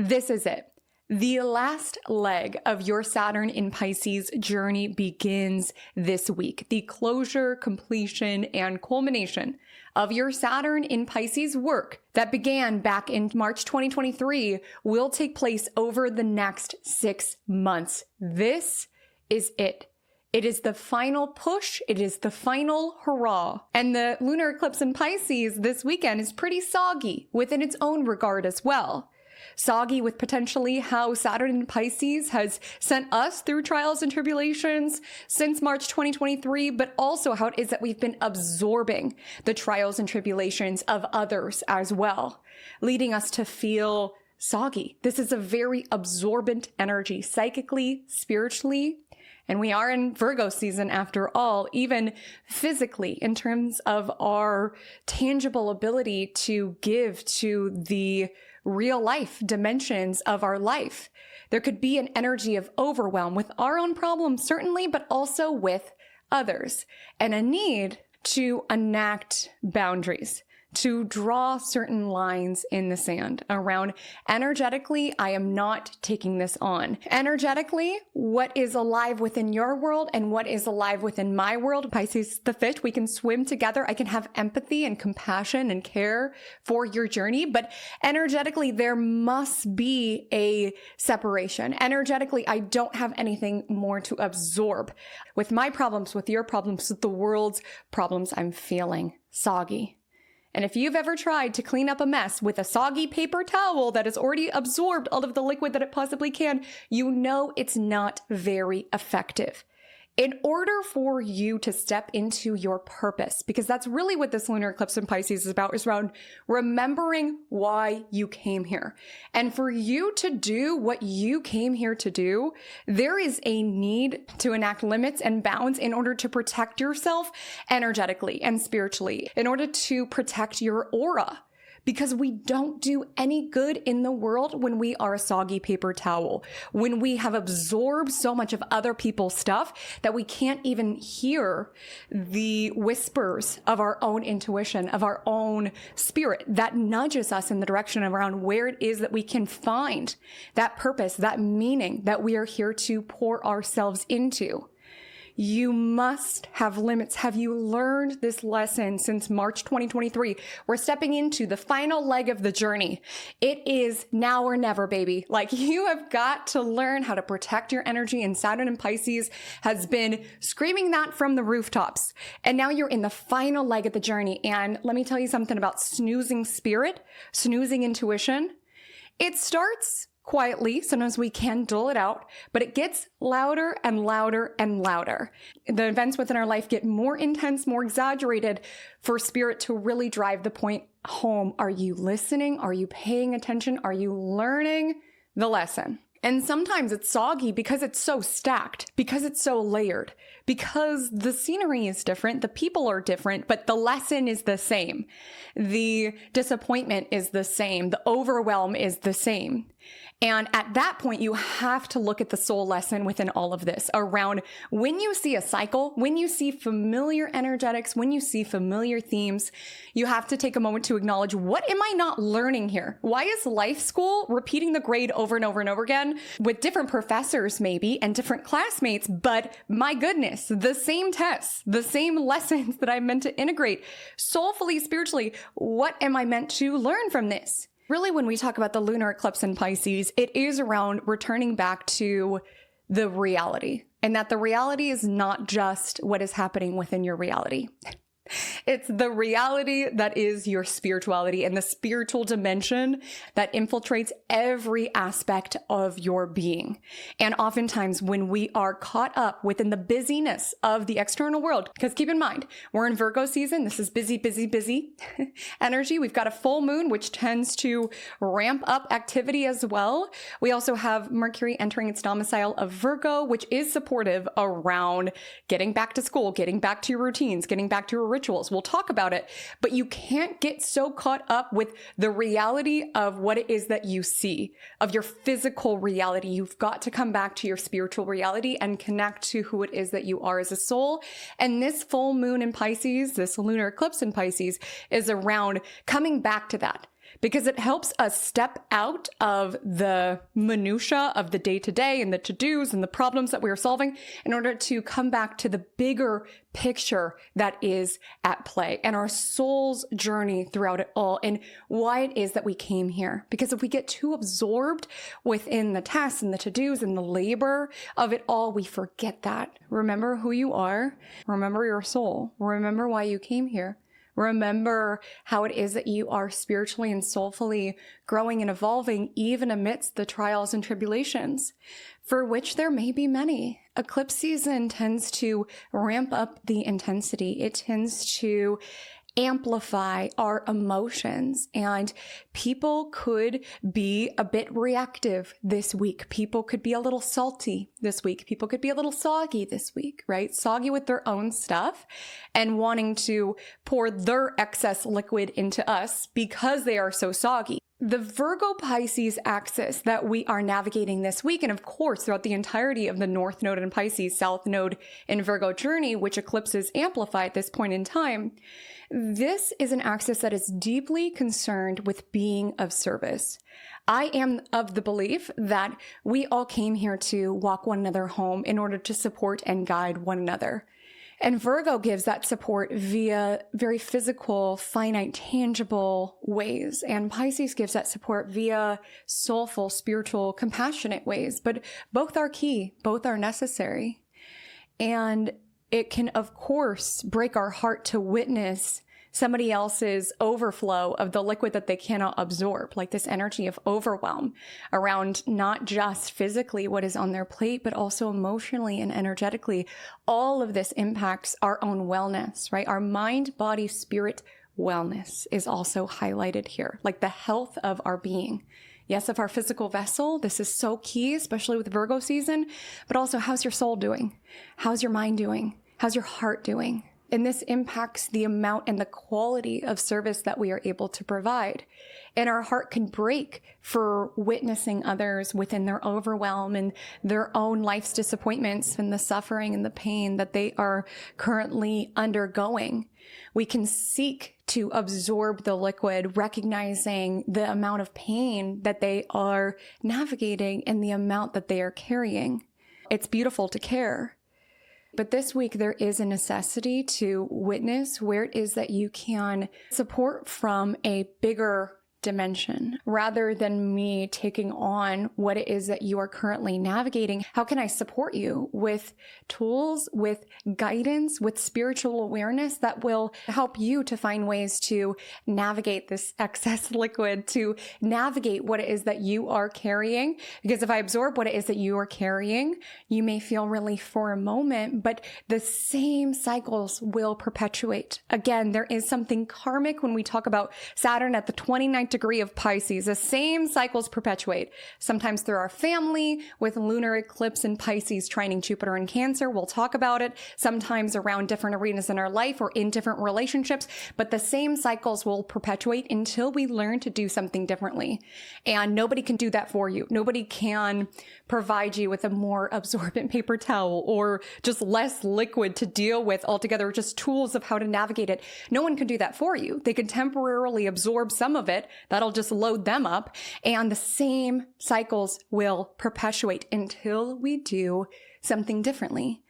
This is it. The last leg of your Saturn in Pisces journey begins this week. The closure, completion, and culmination of your Saturn in Pisces work that began back in March 2023 will take place over the next 6 months. This is it. It is the final push. It is the final hurrah. And the lunar eclipse in Pisces this weekend is pretty soggy within its own regard as well. Soggy with potentially how Saturn in Pisces has sent us through trials and tribulations since March 2023, but also how it is that we've been absorbing the trials and tribulations of others as well, leading us to feel soggy. This is a very absorbent energy, psychically, spiritually, and we are in Virgo season after all, even physically in terms of our tangible ability to give to the real life dimensions of our life. There could be an energy of overwhelm with our own problems, certainly, but also with others, and a need to enact boundaries, to draw certain lines in the sand around energetically, I am not taking this on. Energetically, what is alive within your world and what is alive within my world, Pisces the fish, we can swim together. I can have empathy and compassion and care for your journey, but energetically, there must be a separation. Energetically, I don't have anything more to absorb. With my problems, with your problems, with the world's problems, I'm feeling soggy. And if you've ever tried to clean up a mess with a soggy paper towel that has already absorbed all of the liquid that it possibly can, you know it's not very effective. In order for you to step into your purpose, because that's really what this lunar eclipse in Pisces is about, is around remembering why you came here. And for you to do what you came here to do, there is a need to enact limits and bounds in order to protect yourself energetically and spiritually, in order to protect your aura. Because we don't do any good in the world when we are a soggy paper towel, when we have absorbed so much of other people's stuff that we can't even hear the whispers of our own intuition, of our own spirit that nudges us in the direction around where it is that we can find that purpose, that meaning that we are here to pour ourselves into. You must have limits. Have you learned this lesson since March 2023? We're stepping into the final leg of the journey. It is now or never, baby. Like, you have got to learn how to protect your energy, and Saturn in Pisces has been screaming that from the rooftops. And now you're in the final leg of the journey. And let me tell you something about snoozing spirit, snoozing intuition. It starts quietly. Sometimes we can dull it out, but it gets louder and louder and louder. The events within our life get more intense, more exaggerated for spirit to really drive the point home. Are you listening? Are you paying attention? Are you learning the lesson? And sometimes it's soggy because it's so stacked, because it's so layered, because the scenery is different, the people are different, but the lesson is the same. The disappointment is the same. The overwhelm is the same. And at that point, you have to look at the soul lesson within all of this around when you see a cycle, when you see familiar energetics, when you see familiar themes, you have to take a moment to acknowledge, what am I not learning here? Why is life school repeating the grade over and over and over again with different professors maybe and different classmates? But my goodness, the same tests, the same lessons that I'm meant to integrate soulfully, spiritually. What am I meant to learn from this? Really, when we talk about the lunar eclipse in Pisces, it is around returning back to the reality, and that the reality is not just what is happening within your reality. It's the reality that is your spirituality and the spiritual dimension that infiltrates every aspect of your being. And oftentimes when we are caught up within the busyness of the external world, because keep in mind, we're in Virgo season. This is busy, busy, busy energy. We've got a full moon, which tends to ramp up activity as well. We also have Mercury entering its domicile of Virgo, which is supportive around getting back to school, getting back to your routines, getting back to your rituals. We'll talk about it, but you can't get so caught up with the reality of what it is that you see, of your physical reality. You've got to come back to your spiritual reality and connect to who it is that you are as a soul. And this full moon in Pisces, this lunar eclipse in Pisces, is around coming back to that. because it helps us step out of the minutia of the day-to-day and the to-dos and the problems that we are solving in order to come back to the bigger picture that is at play and our soul's journey throughout it all and why it is that we came here. Because if we get too absorbed within the tasks and the to-dos and the labor of it all, we forget that. Remember who you are. Remember your soul. Remember why you came here. Remember how it is that you are spiritually and soulfully growing and evolving even amidst the trials and tribulations, for which there may be many. Eclipse season tends to ramp up the intensity. It tends to amplify our emotions, and people could be a bit reactive this week. People could be a little salty this week. People could be a little soggy this week, right? Soggy with their own stuff and wanting to pour their excess liquid into us because they are so soggy. The Virgo Pisces axis that we are navigating this week, and of course throughout the entirety of the North Node in Pisces, South Node in Virgo journey, which eclipses amplify at this point in time, this is an axis that is deeply concerned with being of service. I am of the belief that we all came here to walk one another home in order to support and guide one another. And Virgo gives that support via very physical, finite, tangible ways. And Pisces gives that support via soulful, spiritual, compassionate ways. But both are key. Both are necessary. And it can, of course, break our heart to witness somebody else's overflow of the liquid that they cannot absorb, like this energy of overwhelm around not just physically what is on their plate, but also emotionally and energetically. All of this impacts our own wellness, right? Our mind, body, spirit wellness is also highlighted here, like the health of our being. Yes, of our physical vessel. This is so key, especially with Virgo season, but also how's your soul doing? How's your mind doing? How's your heart doing? And this impacts the amount and the quality of service that we are able to provide. And our heart can break for witnessing others within their overwhelm and their own life's disappointments and the suffering and the pain that they are currently undergoing. We can seek to absorb the liquid, recognizing the amount of pain that they are navigating and the amount that they are carrying. It's beautiful to care. But this week, there is a necessity to witness where it is that you can support from a bigger dimension rather than me taking on what it is that you are currently navigating. How can I support you with tools, with guidance, with spiritual awareness that will help you to find ways to navigate this excess liquid, to navigate what it is that you are carrying? Because if I absorb what it is that you are carrying, you may feel relief for a moment, but the same cycles will perpetuate. Again, there is something karmic when we talk about Saturn at the 29th degree of Pisces. The same cycles perpetuate. Sometimes through our family with lunar eclipse in Pisces trining Jupiter in Cancer. We'll talk about it. Sometimes around different arenas in our life or in different relationships, but the same cycles will perpetuate until we learn to do something differently. And nobody can do that for you. Nobody can provide you with a more absorbent paper towel or just less liquid to deal with altogether, just tools of how to navigate it. No one can do that for you. They can temporarily absorb some of it. That'll just load them up, and the same cycles will perpetuate until we do something differently.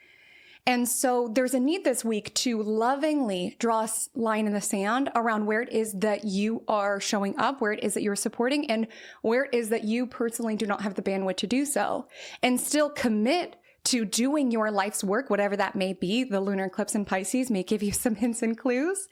And so there's a need this week to lovingly draw a line in the sand around where it is that you are showing up, where it is that you're supporting, and where it is that you personally do not have the bandwidth to do so, and still commit to doing your life's work, whatever that may be. The lunar eclipse in Pisces may give you some hints and clues.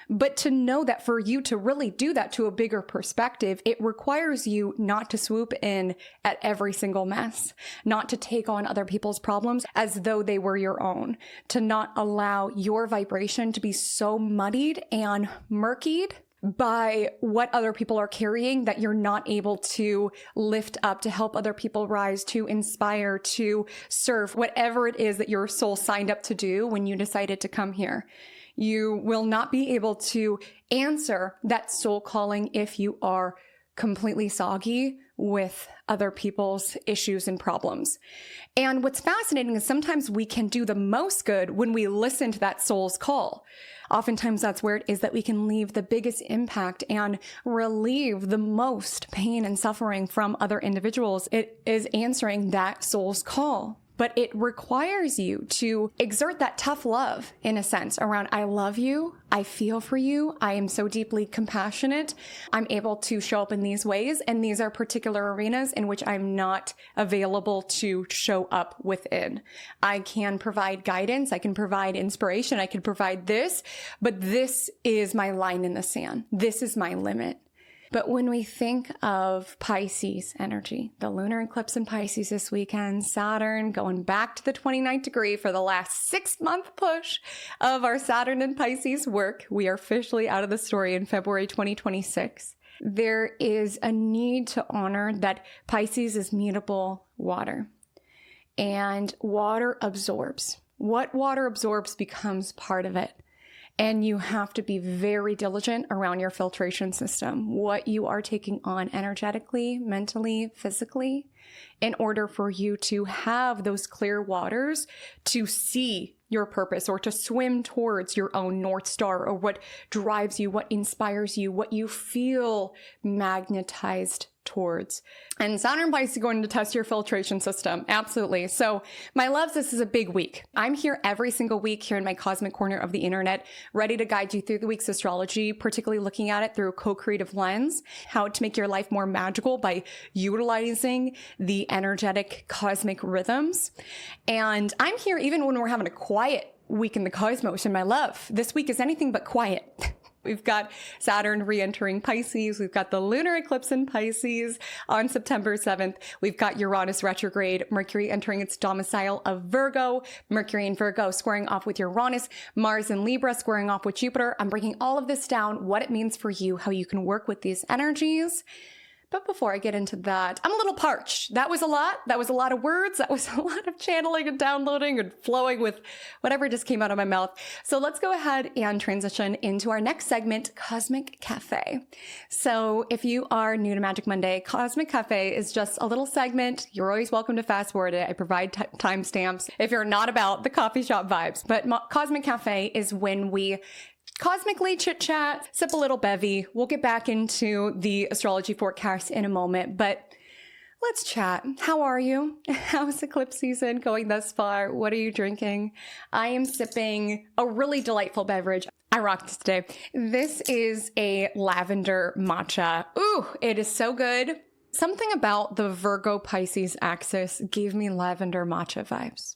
But to know that for you to really do that to a bigger perspective, it requires you not to swoop in at every single mess, not to take on other people's problems as though they were your own, to not allow your vibration to be so muddied and murkied by what other people are carrying that you're not able to lift up, to help other people rise, to inspire, to serve, whatever it is that your soul signed up to do when you decided to come here. You will not be able to answer that soul calling if you are completely soggy with other people's issues and problems. And what's fascinating is sometimes we can do the most good when we listen to that soul's call. Oftentimes that's where it is that we can leave the biggest impact and relieve the most pain and suffering from other individuals. It is answering that soul's call. But it requires you to exert that tough love, in a sense, around, I love you, I feel for you, I am so deeply compassionate, I'm able to show up in these ways, and these are particular arenas in which I'm not available to show up within. I can provide guidance, I can provide inspiration, I can provide this, but this is my line in the sand. This is my limit. But when we think of Pisces energy, the lunar eclipse in Pisces this weekend, Saturn going back to the 29th degree for the last 6-month push of our Saturn and Pisces work. We are officially out of the story in February 2026. There is a need to honor that Pisces is mutable water, and water absorbs. What water absorbs becomes part of it. And you have to be very diligent around your filtration system, what you are taking on energetically, mentally, physically, in order for you to have those clear waters to see your purpose or to swim towards your own North Star, or what drives you, what inspires you, what you feel magnetized towards. And Saturn Pisces is going to test your filtration system. Absolutely. So my loves, this is a big week. I'm here every single week here in my cosmic corner of the internet, ready to guide you through the week's astrology, particularly looking at it through a co-creative lens, how to make your life more magical by utilizing the energetic cosmic rhythms. And I'm here even when we're having a quiet week in the cosmos. And my love, this week is anything but quiet. We've got Saturn re-entering Pisces. We've got the lunar eclipse in Pisces on September 7th. We've got Uranus retrograde, Mercury entering its domicile of Virgo, Mercury and Virgo squaring off with Uranus, Mars and Libra squaring off with Jupiter. I'm breaking all of this down, what it means for you, how you can work with these energies. But before I get into that, I'm a little parched. That was a lot. That was a lot of words. That was a lot of channeling and downloading and flowing with whatever just came out of my mouth. So let's go ahead and transition into our next segment, Cosmic Café. So if you are new to Magic Monday, Cosmic Café is just a little segment. You're always welcome to fast forward it. I provide timestamps if you're not about the coffee shop vibes. But Cosmic Café is when we cosmically chit-chat, sip a little bevy. We'll get back into the astrology forecast in a moment, but let's chat. How are you? How's eclipse season going thus far? What are you drinking? I am sipping a really delightful beverage. I rocked this today. This is a lavender matcha. Ooh, it is so good. Something about the Virgo Pisces axis gave me lavender matcha vibes.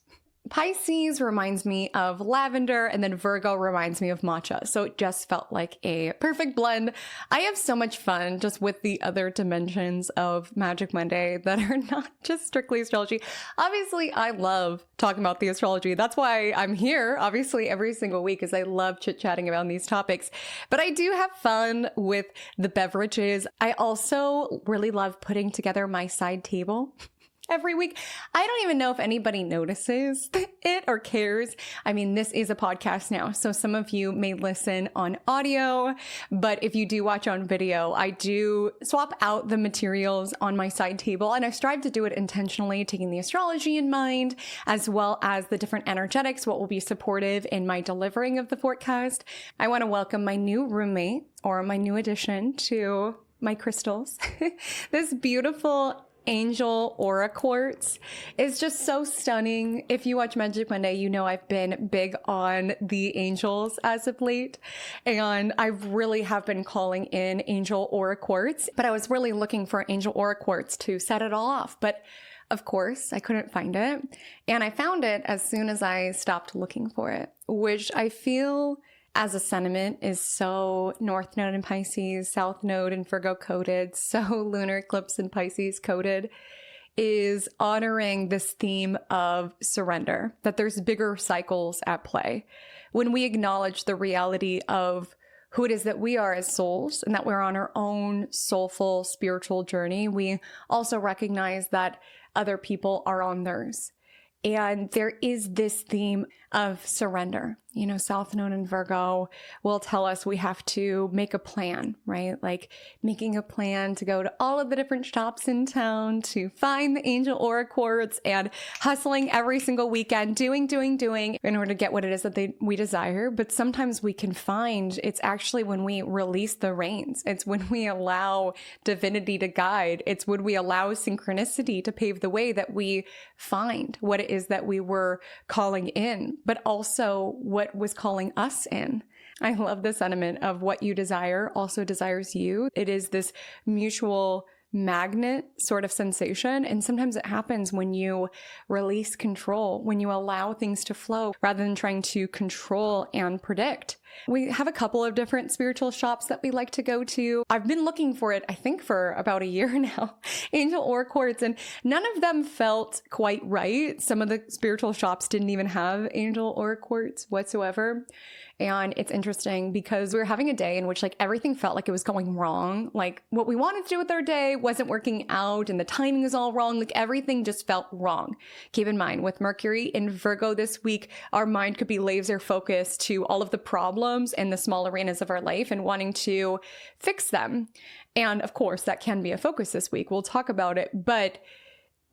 Pisces reminds me of lavender, and then Virgo reminds me of matcha. So it just felt like a perfect blend. I have so much fun just with the other dimensions of Magic Monday that are not just strictly astrology. Obviously, I love talking about the astrology. That's why I'm here, obviously, every single week, is I love chit-chatting about these topics. But I do have fun with the beverages. I also really love putting together my side table every week. I don't even know if anybody notices it or cares. I mean, this is a podcast now, so some of you may listen on audio, but if you do watch on video, I do swap out the materials on my side table, and I strive to do it intentionally, taking the astrology in mind, as well as the different energetics, what will be supportive in my delivering of the forecast. I want to welcome my new roommate, or my new addition to my crystals. This beautiful Angel Aura Quartz is just so stunning. If you watch Magic Monday, you know I've been big on the angels as of late, and I really have been calling in Angel Aura Quartz, but I was really looking for Angel Aura Quartz to set it all off. But of course, I couldn't find it, and I found it as soon as I stopped looking for it, which I feel as a sentiment is so North Node in Pisces, South Node in Virgo coded, so lunar eclipse in Pisces coded, is honoring this theme of surrender, that there's bigger cycles at play. When we acknowledge the reality of who it is that we are as souls and that we're on our own soulful spiritual journey, we also recognize that other people are on theirs. And there is this theme of surrender. South Node in Virgo will tell us we have to make a plan, right? Like making a plan to go to all of the different shops in town to find the angel aura quartz and hustling every single weekend, doing in order to get what it is that we desire. But sometimes we can find it's actually when we release the reins. It's when we allow divinity to guide. It's when we allow synchronicity to pave the way that we find what it is that we were calling in, but also what was calling us in. I love the sentiment of what you desire also desires you. It is this mutual magnet sort of sensation. And sometimes it happens when you release control, when you allow things to flow rather than trying to control and predict. We have a couple of different spiritual shops that we like to go to. I've been looking for it, I think, for about a year now, angel aura quartz, and none of them felt quite right. Some of the spiritual shops didn't even have angel aura quartz whatsoever. And it's interesting because we were having a day in which everything felt like it was going wrong. Like what we wanted to do with our day wasn't working out and the timing is all wrong. Like everything just felt wrong. Keep in mind with Mercury in Virgo this week, our mind could be laser focused to all of the problems and the small arenas of our life and wanting to fix them. And of course, that can be a focus this week. We'll talk about it, but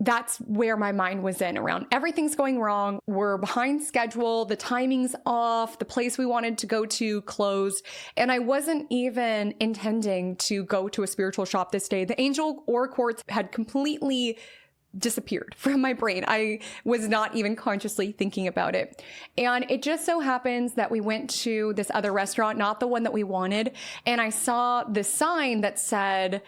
that's where my mind was in around everything's going wrong. We're behind schedule. The timing's off. The place we wanted to go to closed. And I wasn't even intending to go to a spiritual shop this day. The angel aura quartz had completely disappeared from my brain. I was not even consciously thinking about it. And it just so happens that we went to this other restaurant, not the one that we wanted. And I saw this sign that said,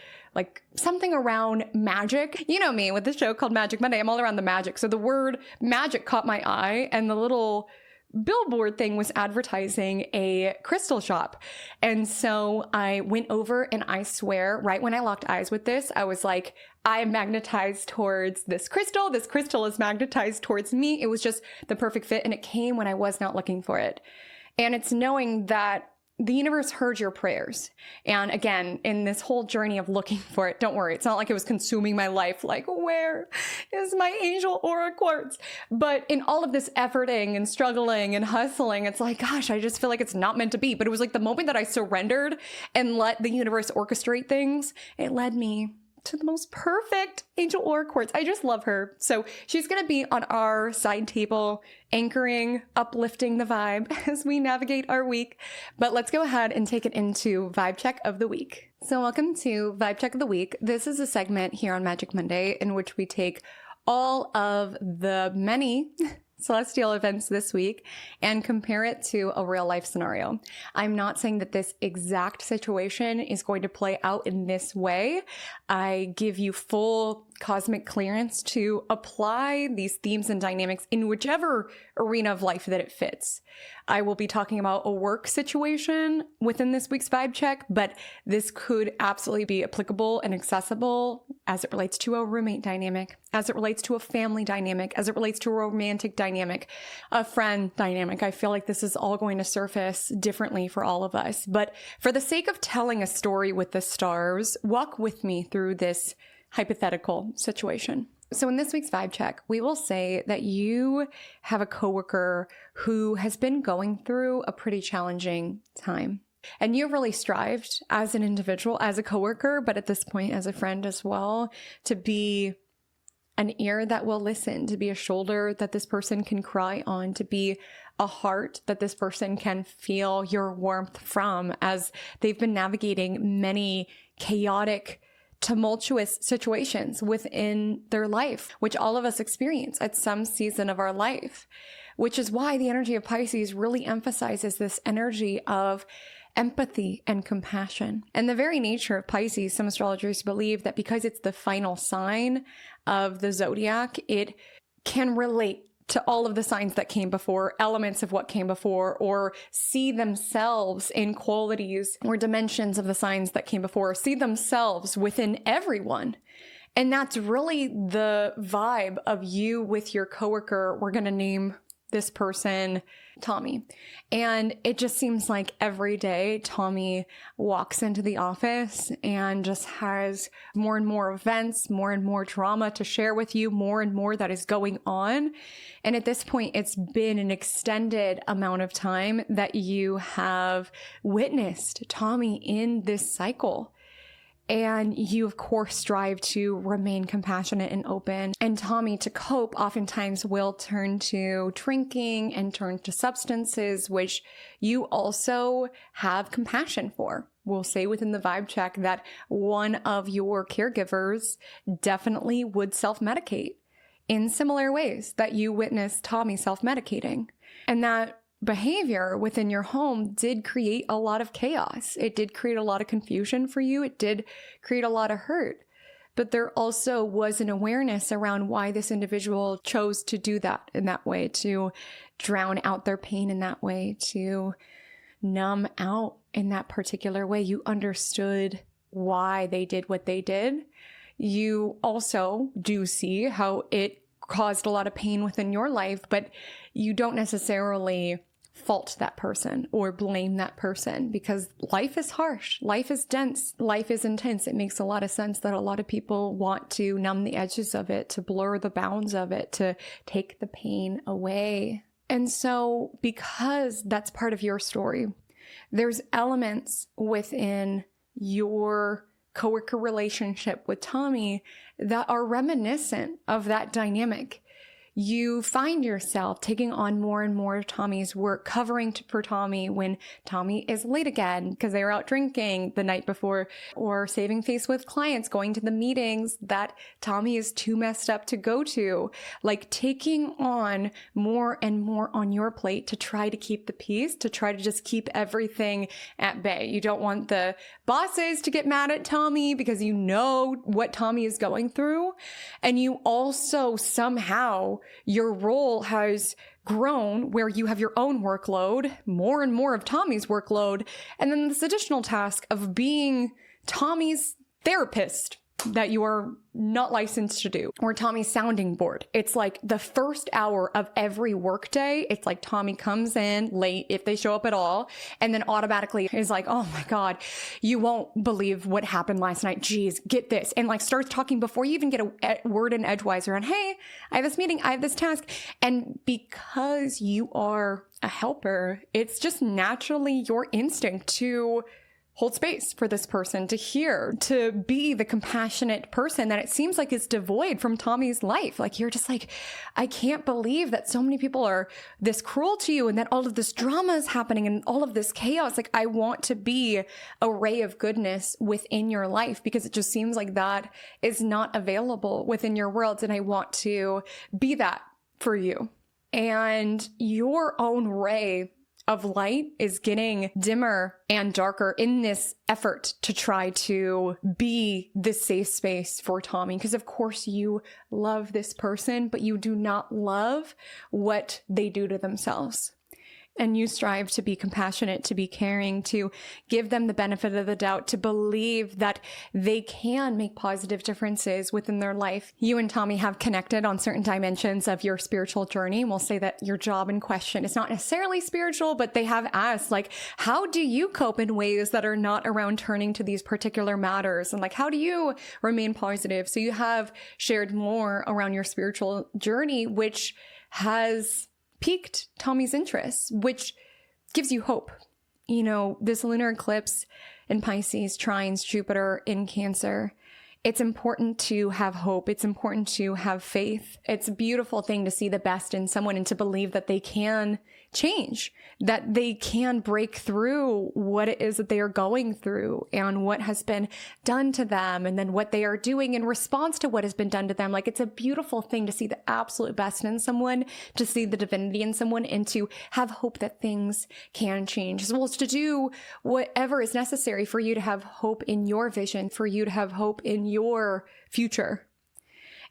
something around magic. You know me with the show called Magic Monday. I'm all around the magic. So the word magic caught my eye, and the little billboard thing was advertising a crystal shop. And so I went over, and I swear, right when I locked eyes with this, I was like, I am magnetized towards this crystal. This crystal is magnetized towards me. It was just the perfect fit, and it came when I was not looking for it. And it's knowing that the universe heard your prayers. And again, in this whole journey of looking for it, don't worry, it's not like it was consuming my life, like, where is my angel aura quartz? But in all of this efforting and struggling and hustling, it's like, gosh, I just feel like it's not meant to be. But it was like the moment that I surrendered and let the universe orchestrate things, it led me to the most perfect angel aura quartz. I just love her. So she's going to be on our side table, anchoring, uplifting the vibe as we navigate our week. But let's go ahead and take it into Vibe Check of the Week. So welcome to Vibe Check of the Week. This is a segment here on Magic Monday in which we take all of the many celestial events this week and compare it to a real life scenario. I'm not saying that this exact situation is going to play out in this way. I give you full cosmic clearance to apply these themes and dynamics in whichever arena of life that it fits. I will be talking about a work situation within this week's vibe check, but this could absolutely be applicable and accessible as it relates to a roommate dynamic, as it relates to a family dynamic, as it relates to a romantic dynamic, a friend dynamic. I feel like this is all going to surface differently for all of us. But for the sake of telling a story with the stars, walk with me through this hypothetical situation. So in this week's vibe check, we will say that you have a coworker who has been going through a pretty challenging time. And you've really strived as an individual, as a coworker, but at this point as a friend as well, to be an ear that will listen, to be a shoulder that this person can cry on, to be a heart that this person can feel your warmth from as they've been navigating many chaotic, tumultuous situations within their life, which all of us experience at some season of our life, which is why the energy of Pisces really emphasizes this energy of empathy and compassion. And the very nature of Pisces, some astrologers believe that because it's the final sign of the zodiac, it can relate to all of the signs that came before, elements of what came before, or see themselves in qualities or dimensions of the signs that came before, see themselves within everyone. And that's really the vibe of you with your coworker. We're going to name this person, Tommy. And it just seems like every day Tommy walks into the office and just has more and more events, more and more drama to share with you, more and more that is going on. And at this point, it's been an extended amount of time that you have witnessed Tommy in this cycle. And you, of course, strive to remain compassionate and open. And Tommy, to cope, oftentimes will turn to drinking and turn to substances, which you also have compassion for. We'll say within the vibe check that one of your caregivers definitely would self-medicate in similar ways that you witnessed Tommy self-medicating. And that behavior within your home did create a lot of chaos. It did create a lot of confusion for you. It did create a lot of hurt. But there also was an awareness around why this individual chose to do that in that way, to drown out their pain in that way, to numb out in that particular way. You understood why they did what they did. You also do see how it caused a lot of pain within your life, but you don't necessarily fault that person or blame that person, because life is harsh, life is dense, life is intense. It makes a lot of sense that a lot of people want to numb the edges of it, to blur the bounds of it, to take the pain away. And so because that's part of your story, there's elements within your coworker relationship with Tommy that are reminiscent of that dynamic. You find yourself taking on more and more of Tommy's work, covering for Tommy when Tommy is late again because they were out drinking the night before, or saving face with clients, going to the meetings that Tommy is too messed up to go to. Like taking on more and more on your plate to try to keep the peace, to try to just keep everything at bay. You don't want the bosses to get mad at Tommy because you know what Tommy is going through. And you also somehow, your role has grown where you have your own workload, more and more of Tommy's workload, and then this additional task of being Tommy's therapist that you are not licensed to do, or Tommy's sounding board. It's like the first hour of every workday, it's like Tommy comes in late if they show up at all, and then automatically is like, oh my God, you won't believe what happened last night. Geez, get this. And like starts talking before you even get a word in edgewise around, hey, I have this meeting, I have this task. And because you are a helper, it's just naturally your instinct to hold space for this person, to hear, to be the compassionate person that it seems like is devoid from Tommy's life. Like you're just like, I can't believe that so many people are this cruel to you and that all of this drama is happening and all of this chaos. Like I want to be a ray of goodness within your life because it just seems like that is not available within your worlds. And I want to be that for you. And your own ray of light is getting dimmer and darker in this effort to try to be this safe space for Tommy. Because of course you love this person, but you do not love what they do to themselves. And you strive to be compassionate, to be caring, to give them the benefit of the doubt, to believe that they can make positive differences within their life. You and Tommy have connected on certain dimensions of your spiritual journey. We'll say that your job in question is not necessarily spiritual, but they have asked, like, how do you cope in ways that are not around turning to these particular matters? And like, how do you remain positive? So you have shared more around your spiritual journey, which has piqued Tommy's interest, which gives you hope. You know, this lunar eclipse in Pisces trines Jupiter in Cancer. It's important to have hope. It's important to have faith. It's a beautiful thing to see the best in someone and to believe that they can change, that they can break through what it is that they are going through and what has been done to them, and then what they are doing in response to what has been done to them. Like, it's a beautiful thing to see the absolute best in someone, to see the divinity in someone, and to have hope that things can change, as well as to do whatever is necessary for you to have hope in your vision, for you to have hope in your future.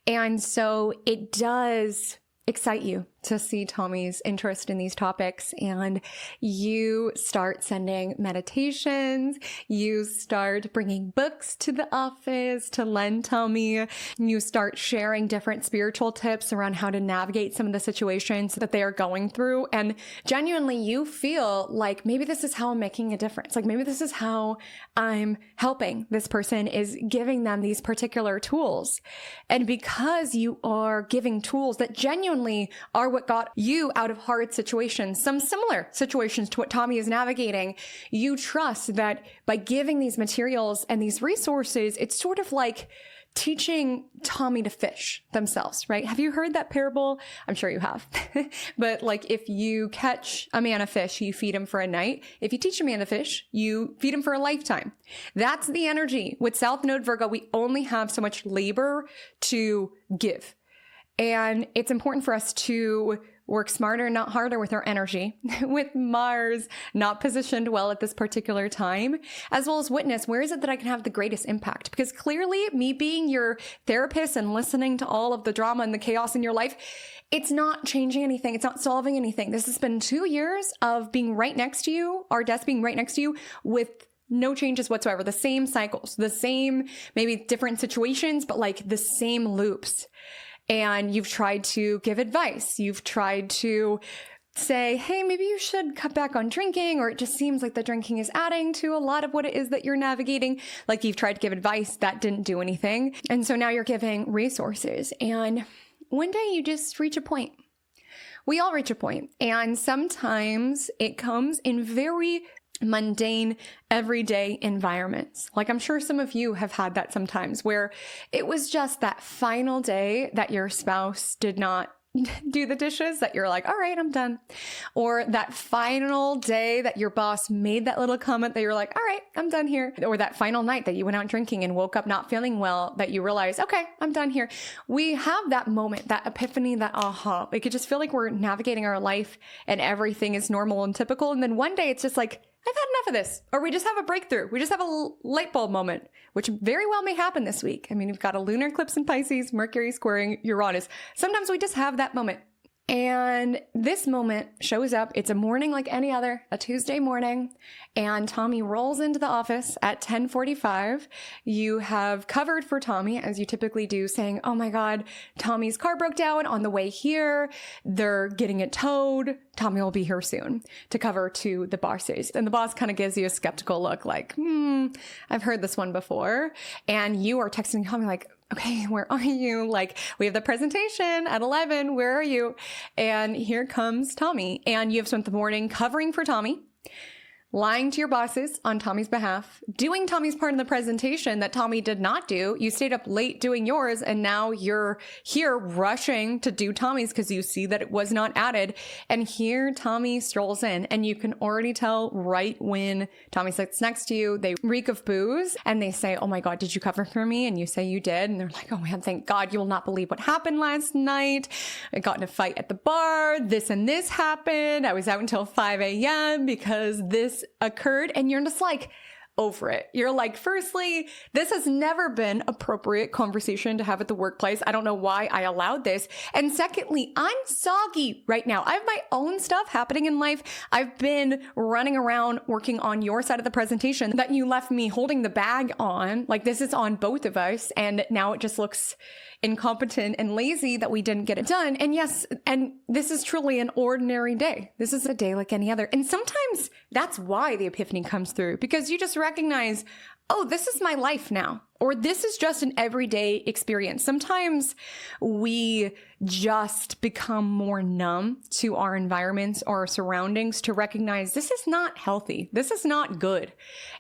And so it does excite you to see Tommy's interest in these topics, and you start sending meditations, you start bringing books to the office to lend Tommy, you start sharing different spiritual tips around how to navigate some of the situations that they are going through, and genuinely you feel like maybe this is how I'm making a difference. Like maybe this is how I'm helping this person, is giving them these particular tools. And because you are giving tools that genuinely are what got you out of hard situations, some similar situations to what Tommy is navigating, you trust that by giving these materials and these resources, it's sort of like teaching Tommy to fish themselves, right? Have you heard that parable? I'm sure you have. But like if you catch a man a fish, you feed him for a night. If you teach a man to fish, you feed him for a lifetime. That's the energy. With South Node Virgo, we only have so much labor to give. And it's important for us to work smarter, not harder with our energy, with Mars not positioned well at this particular time, as well as witness where is it that I can have the greatest impact? Because clearly me being your therapist and listening to all of the drama and the chaos in your life, it's not changing anything. It's not solving anything. This has been 2 years of being right next to you, our desk being right next to you with no changes whatsoever. The same cycles, the same, maybe different situations, but like the same loops. And you've tried to give advice. You've tried to say, hey, maybe you should cut back on drinking, or it just seems like the drinking is adding to a lot of what it is that you're navigating. Like you've tried to give advice that didn't do anything. And so now you're giving resources. And one day you just reach a point. We all reach a point. And sometimes it comes in very mundane, everyday environments. Like I'm sure some of you have had that sometimes, where it was just that final day that your spouse did not do the dishes, that you're like, all right, I'm done. Or that final day that your boss made that little comment that you're like, all right, I'm done here. Or that final night that you went out drinking and woke up not feeling well, that you realize, okay, I'm done here. We have that moment, that epiphany, that aha. We could just feel like we're navigating our life and everything is normal and typical. And then one day it's just like, I've had enough of this. Or we just have a breakthrough. We just have a light bulb moment, which very well may happen this week. I mean, we've got a lunar eclipse in Pisces, Mercury squaring Uranus. Sometimes we just have that moment. And this moment shows up. It's a morning like any other, a Tuesday morning. And Tommy rolls into the office at 10:45. You have covered for Tommy, as you typically do, saying, oh my God, Tommy's car broke down on the way here. They're getting it towed. Tommy will be here soon, to cover to the bosses. And the boss kind of gives you a skeptical look like, I've heard this one before. And you are texting Tommy like, okay, where are you? Like, we have the presentation at 11. Where are you? And here comes Tommy. And you have spent the morning covering for Tommy, lying to your bosses on Tommy's behalf, doing Tommy's part in the presentation that Tommy did not do. You stayed up late doing yours, and now you're here rushing to do Tommy's because you see that it was not added. And here Tommy strolls in, and you can already tell right when Tommy sits next to you, they reek of booze, and they say, oh my God, did you cover for me? And you say you did. And they're like, oh man, thank God, you will not believe what happened last night. I got in a fight at the bar. This and this happened. I was out until 5 a.m. because this occurred. And you're just like over it. You're like, firstly, this has never been appropriate conversation to have at the workplace. I don't know why I allowed this. And secondly, I'm soggy right now. I have my own stuff happening in life. I've been running around working on your side of the presentation that you left me holding the bag on. Like this is on both of us. And now it just looks incompetent and lazy that we didn't get it done. And yes, and this is truly an ordinary day. This is a day like any other. And sometimes that's why the epiphany comes through, because you just recognize, oh, this is my life now. Or this is just an everyday experience. Sometimes we just become more numb to our environments or our surroundings to recognize this is not healthy. This is not good.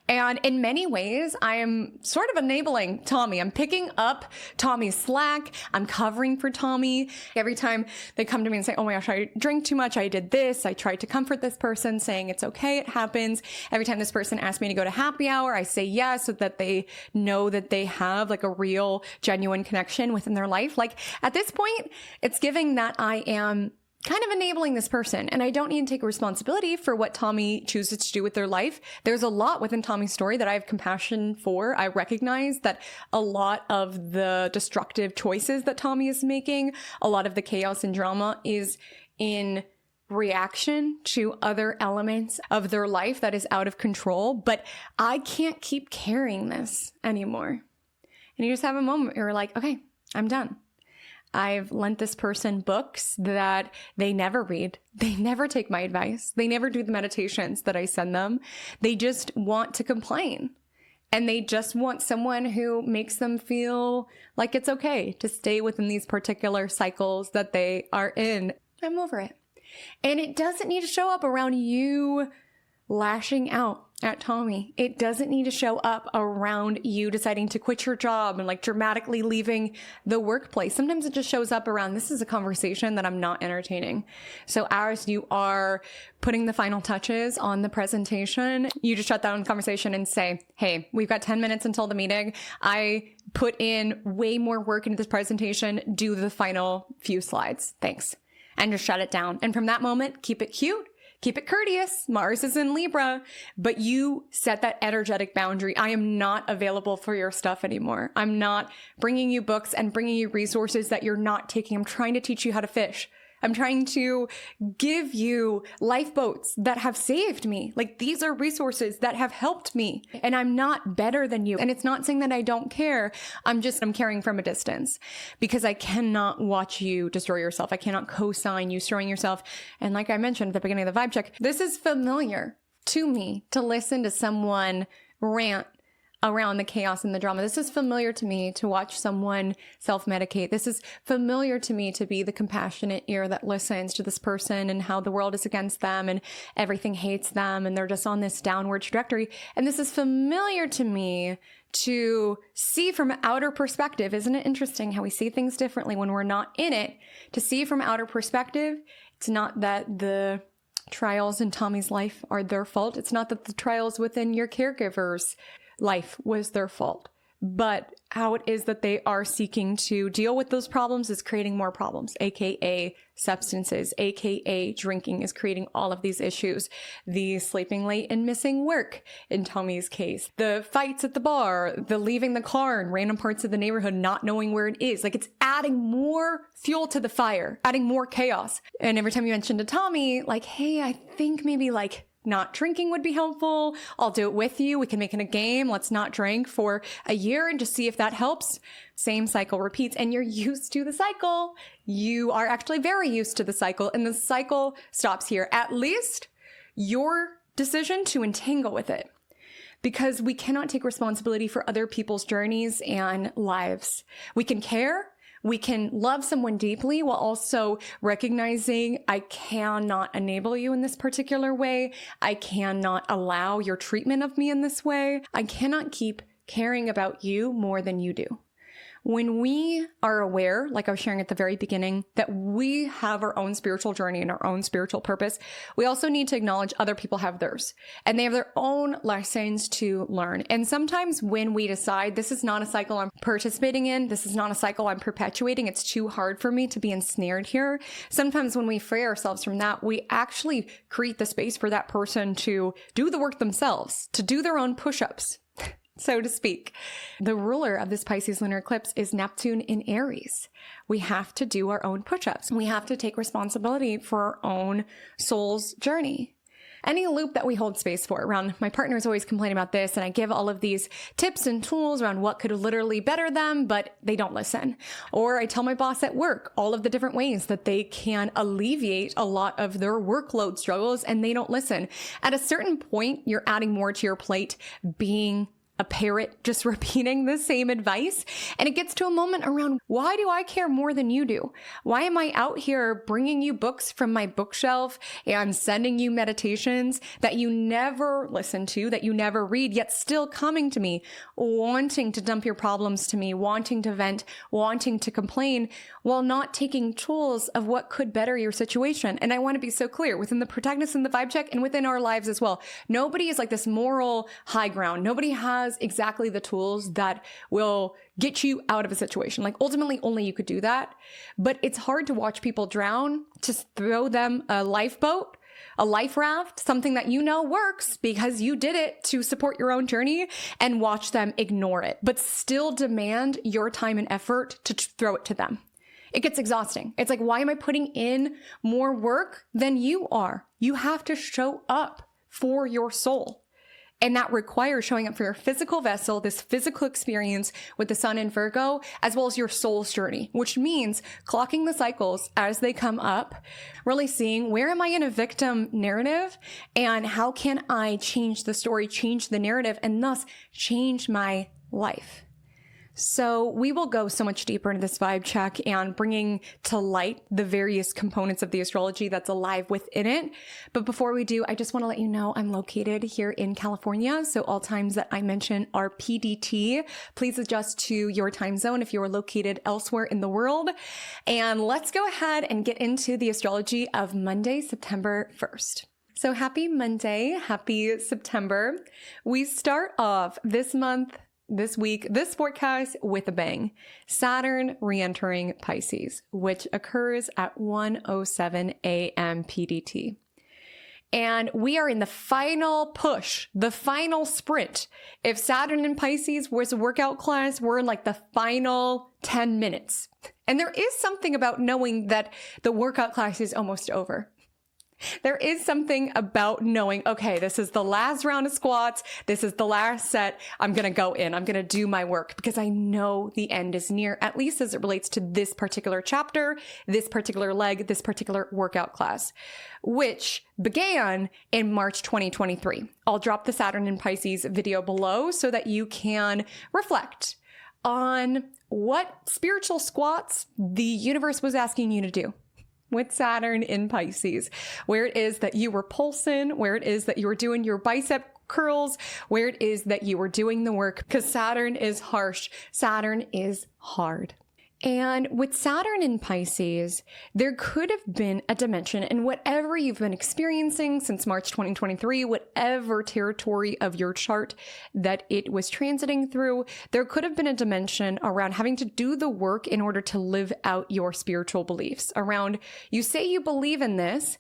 And in many ways, I am sort of enabling Tommy. I'm picking up Tommy's slack. I'm covering for Tommy. Every time they come to me and say, oh my gosh, I drink too much. I did this. I tried to comfort this person saying it's okay. It happens. Every time this person asks me to go to happy hour, I say yes so that they know that they have like a real, genuine connection within their life. Like at this point, it's giving that I am kind of enabling this person. And I don't need to take responsibility for what Tommy chooses to do with their life. There's a lot within Tommy's story that I have compassion for. I recognize that a lot of the destructive choices that Tommy is making, a lot of the chaos and drama is in reaction to other elements of their life that is out of control. But I can't keep carrying this anymore. And you just have a moment where you're like, okay, I'm done. I've lent this person books that they never read. They never take my advice. They never do the meditations that I send them. They just want to complain. And they just want someone who makes them feel like it's okay to stay within these particular cycles that they are in. I'm over it. And it doesn't need to show up around you lashing out at Tommy. It doesn't need to show up around you deciding to quit your job and like dramatically leaving the workplace. Sometimes it just shows up around, this is a conversation that I'm not entertaining. So as you are putting the final touches on the presentation, you just shut down the conversation and say, hey, we've got 10 minutes until the meeting. I put in way more work into this presentation. Do the final few slides. Thanks. And just shut it down. And from that moment, keep it cute. Keep it courteous. Mars is in Libra, but you set that energetic boundary. I am not available for your stuff anymore. I'm not bringing you books and bringing you resources that you're not taking. I'm trying to teach you how to fish. I'm trying to give you lifeboats that have saved me. Like, these are resources that have helped me, and I'm not better than you. And it's not saying that I don't care. I'm caring from a distance because I cannot watch you destroy yourself. I cannot co-sign you destroying yourself. And like I mentioned at the beginning of the vibe check, this is familiar to me to listen to someone rant around the chaos and the drama. This is familiar to me to watch someone self-medicate. This is familiar to me to be the compassionate ear that listens to this person and how the world is against them and everything hates them and they're just on this downward trajectory. And this is familiar to me to see from outer perspective. Isn't it interesting how we see things differently when we're not in it? To see from outer perspective, it's not that the trials in Tommy's life are their fault. It's not that the trials within your caregiver's life was their fault, but how it is that they are seeking to deal with those problems is creating more problems, aka substances, aka drinking is creating all of these issues. The sleeping late and missing work in Tommy's case, the fights at the bar, the leaving the car in random parts of the neighborhood, not knowing where it is. Like, it's adding more fuel to the fire, adding more chaos. And every time you mention to Tommy, like, hey, I think maybe like not drinking would be helpful. I'll do it with you. We can make it a game. Let's not drink for a year and just see if that helps. Same cycle repeats, and you're used to the cycle. You are actually very used to the cycle, and the cycle stops here. At least your decision to entangle with it, because we cannot take responsibility for other people's journeys and lives. We can care. We can love someone deeply while also recognizing I cannot enable you in this particular way. I cannot allow your treatment of me in this way. I cannot keep caring about you more than you do. When we are aware, like I was sharing at the very beginning, that we have our own spiritual journey and our own spiritual purpose, we also need to acknowledge other people have theirs and they have their own lessons to learn. And sometimes when we decide this is not a cycle I'm participating in, this is not a cycle I'm perpetuating, it's too hard for me to be ensnared here. Sometimes when we free ourselves from that, we actually create the space for that person to do the work themselves, to do their own push-ups, so to speak. The ruler of this Pisces lunar eclipse is Neptune in Aries. We have to do our own push-ups. We have to take responsibility for our own soul's journey. Any loop that we hold space for around, my partners always complain about this, and I give all of these tips and tools around what could literally better them, but they don't listen. Or I tell my boss at work all of the different ways that they can alleviate a lot of their workload struggles, and they don't listen. At a certain point, you're adding more to your plate, being a parrot just repeating the same advice. And it gets to a moment around, why do I care more than you do? Why am I out here bringing you books from my bookshelf and sending you meditations that you never listen to, that you never read, yet still coming to me, wanting to dump your problems to me, wanting to vent, wanting to complain, while not taking tools of what could better your situation? And I want to be so clear within the protagonist and the vibe check and within our lives as well. Nobody is like this moral high ground. Nobody has has exactly the tools that will get you out of a situation. Like ultimately only you could do that, but it's hard to watch people drown, to throw them a lifeboat, a life raft, something that you know works because you did it to support your own journey, and watch them ignore it, but still demand your time and effort to throw it to them. It gets exhausting. It's like, why am I putting in more work than you are? You have to show up for your soul. And that requires showing up for your physical vessel, this physical experience with the sun in Virgo, as well as your soul's journey, which means clocking the cycles as they come up, really seeing where am I in a victim narrative and how can I change the story, change the narrative, and thus change my life. So we will go so much deeper into this vibe check and bringing to light the various components of the astrology that's alive within it. But before we do, I just want to let you know I'm located here in California. So all times that I mention are PDT. Please adjust to your time zone if you are located elsewhere in the world. And let's go ahead and get into the astrology of Monday, September 1st. So happy Monday, happy September. We start off this month, this week, this forecast with a bang. Saturn re-entering Pisces, which occurs at 1:07 a.m. PDT. And we are in the final push, the final sprint. If Saturn in Pisces was a workout class, we're in like the final 10 minutes. And there is something about knowing that the workout class is almost over. There is something about knowing, okay, this is the last round of squats. This is the last set. I'm going to go in. I'm going to do my work because I know the end is near, at least as it relates to this particular chapter, this particular leg, this particular workout class, which began in March 2023. I'll drop the Saturn in Pisces video below so that you can reflect on what spiritual squats the universe was asking you to do with Saturn in Pisces, where it is that you were pulsing, where it is that you were doing your bicep curls, where it is that you were doing the work, because Saturn is harsh. Saturn is hard. And with Saturn in Pisces, there could have been a dimension in whatever you've been experiencing since March 2023, whatever territory of your chart that it was transiting through, there could have been a dimension around having to do the work in order to live out your spiritual beliefs. Around, you say you believe in this,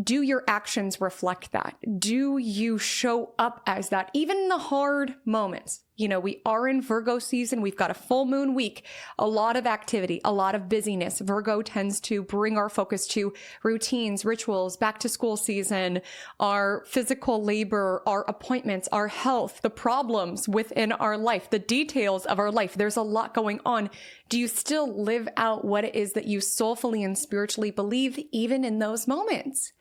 do your actions reflect that? Do you show up as that? Even in the hard moments. You know, we are in Virgo season. We've got a full moon week, a lot of activity, a lot of busyness. Virgo tends to bring our focus to routines, rituals, back to school season, our physical labor, our appointments, our health, the problems within our life, the details of our life. There's a lot going on. Do you still live out what it is that you soulfully and spiritually believe, even in those moments?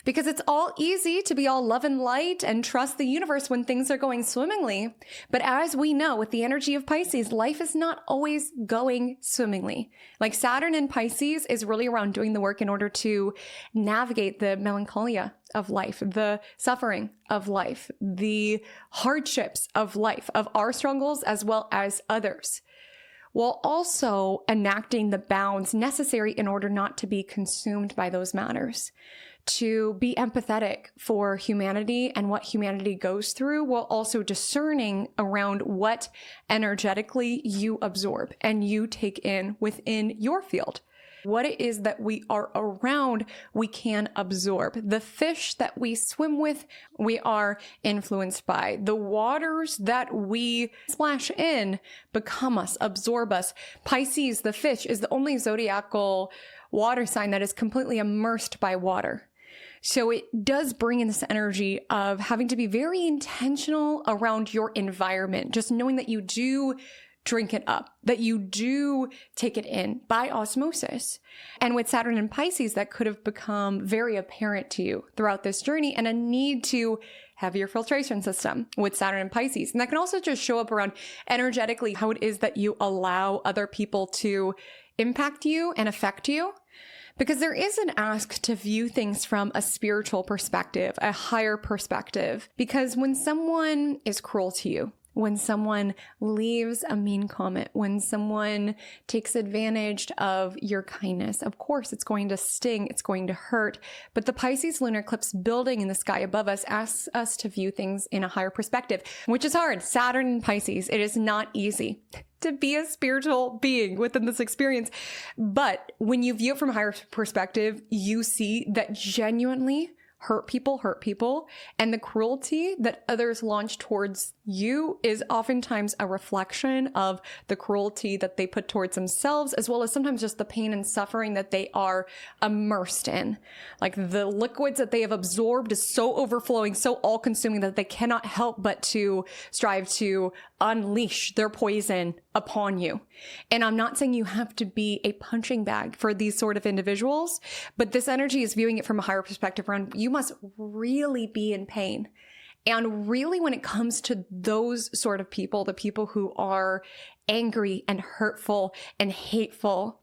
Because it's all easy to be all love and light and trust the universe when things are going swimmingly. But as we know, with the energy of Pisces, life is not always going swimmingly. Like Saturn in Pisces is really around doing the work in order to navigate the melancholia of life, the suffering of life, the hardships of life, of our struggles as well as others, while also enacting the bounds necessary in order not to be consumed by those matters. To be empathetic for humanity and what humanity goes through, while also discerning around what energetically you absorb and you take in within your field. What it is that we are around, we can absorb. The fish that we swim with, we are influenced by. The waters that we splash in become us, absorb us. Pisces, the fish, is the only zodiacal water sign that is completely immersed by water. So it does bring in this energy of having to be very intentional around your environment, just knowing that you do drink it up, that you do take it in by osmosis. And with Saturn in Pisces, that could have become very apparent to you throughout this journey, and a need to have your filtration system with Saturn in Pisces. And that can also just show up around energetically how it is that you allow other people to impact you and affect you. Because there is an ask to view things from a spiritual perspective, a higher perspective. Because when someone is cruel to you, when someone leaves a mean comment, when someone takes advantage of your kindness. Of course, it's going to sting, it's going to hurt, but the Pisces lunar eclipse building in the sky above us asks us to view things in a higher perspective, which is hard. Saturn in Pisces, it is not easy to be a spiritual being within this experience. But when you view it from a higher perspective, you see that genuinely hurt people, and the cruelty that others launch towards you is oftentimes a reflection of the cruelty that they put towards themselves, as well as sometimes just the pain and suffering that they are immersed in. Like the liquids that they have absorbed is so overflowing, so all-consuming that they cannot help but to strive to unleash their poison upon you. And I'm not saying you have to be a punching bag for these sort of individuals, but this energy is viewing it from a higher perspective around you must really be in pain. And really, when it comes to those sort of people, the people who are angry and hurtful and hateful,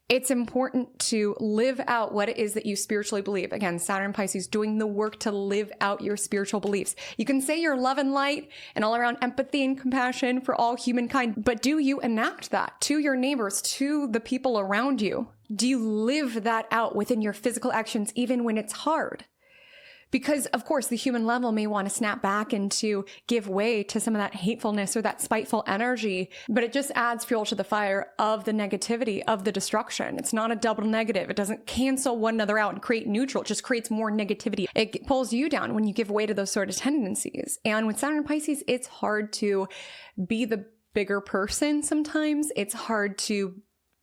it's important to live out what it is that you spiritually believe. Again, Saturn Pisces doing the work to live out your spiritual beliefs. You can say you're love and light and all around empathy and compassion for all humankind, but do you enact that to your neighbors, to the people around you? Do you live that out within your physical actions, even when it's hard? Because, of course, the human level may want to snap back and to give way to some of that hatefulness or that spiteful energy, but it just adds fuel to the fire of the negativity, of the destruction. It's not a double negative. It doesn't cancel one another out and create neutral. It just creates more negativity. It pulls you down when you give way to those sort of tendencies. And with Saturn and Pisces, it's hard to be the bigger person sometimes. It's hard to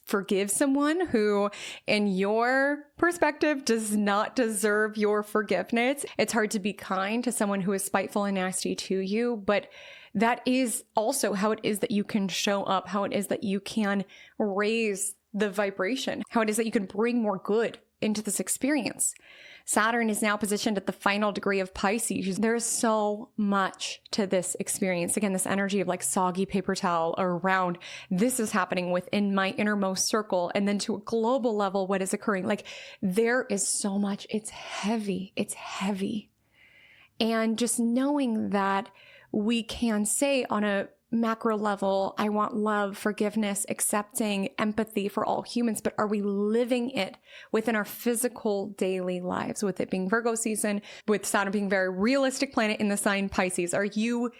forgive someone who, in your perspective, does not deserve your forgiveness. It's hard to be kind to someone who is spiteful and nasty to you, but that is also how it is that you can show up, how it is that you can raise the vibration, how it is that you can bring more good into this experience. Saturn is now positioned at the final degree of Pisces. There's so much to this experience. Again, this energy of like soggy paper towel around. This is happening within my innermost circle. And then to a global level, what is occurring? Like there is so much. It's heavy. It's heavy. And just knowing that we can say on a macro level, I want love, forgiveness, accepting, empathy for all humans, but are we living it within our physical daily lives? With it being Virgo season, with Saturn being a very realistic planet in the sign Pisces, are you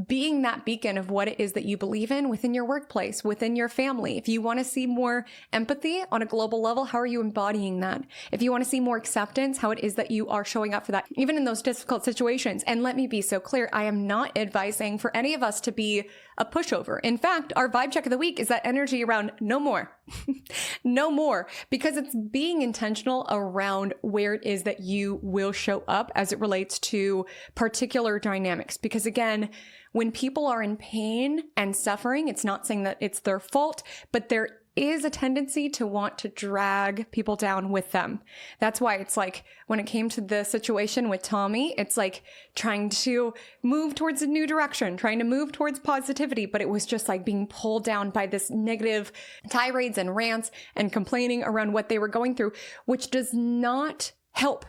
being that beacon of what it is that you believe in within your workplace, within your family? If you want to see more empathy on a global level, how are you embodying that? If you want to see more acceptance, how it is that you are showing up for that, even in those difficult situations. And let me be so clear, I am not advising for any of us to be a pushover. In fact, our vibe check of the week is that energy around no more, no more, because it's being intentional around where it is that you will show up as it relates to particular dynamics. Because again, when people are in pain and suffering, it's not saying that it's their fault, but there is a tendency to want to drag people down with them. That's why it's like when it came to the situation with Tommy, it's like trying to move towards a new direction, trying to move towards positivity, but it was just like being pulled down by this negative tirades and rants and complaining around what they were going through, which does not help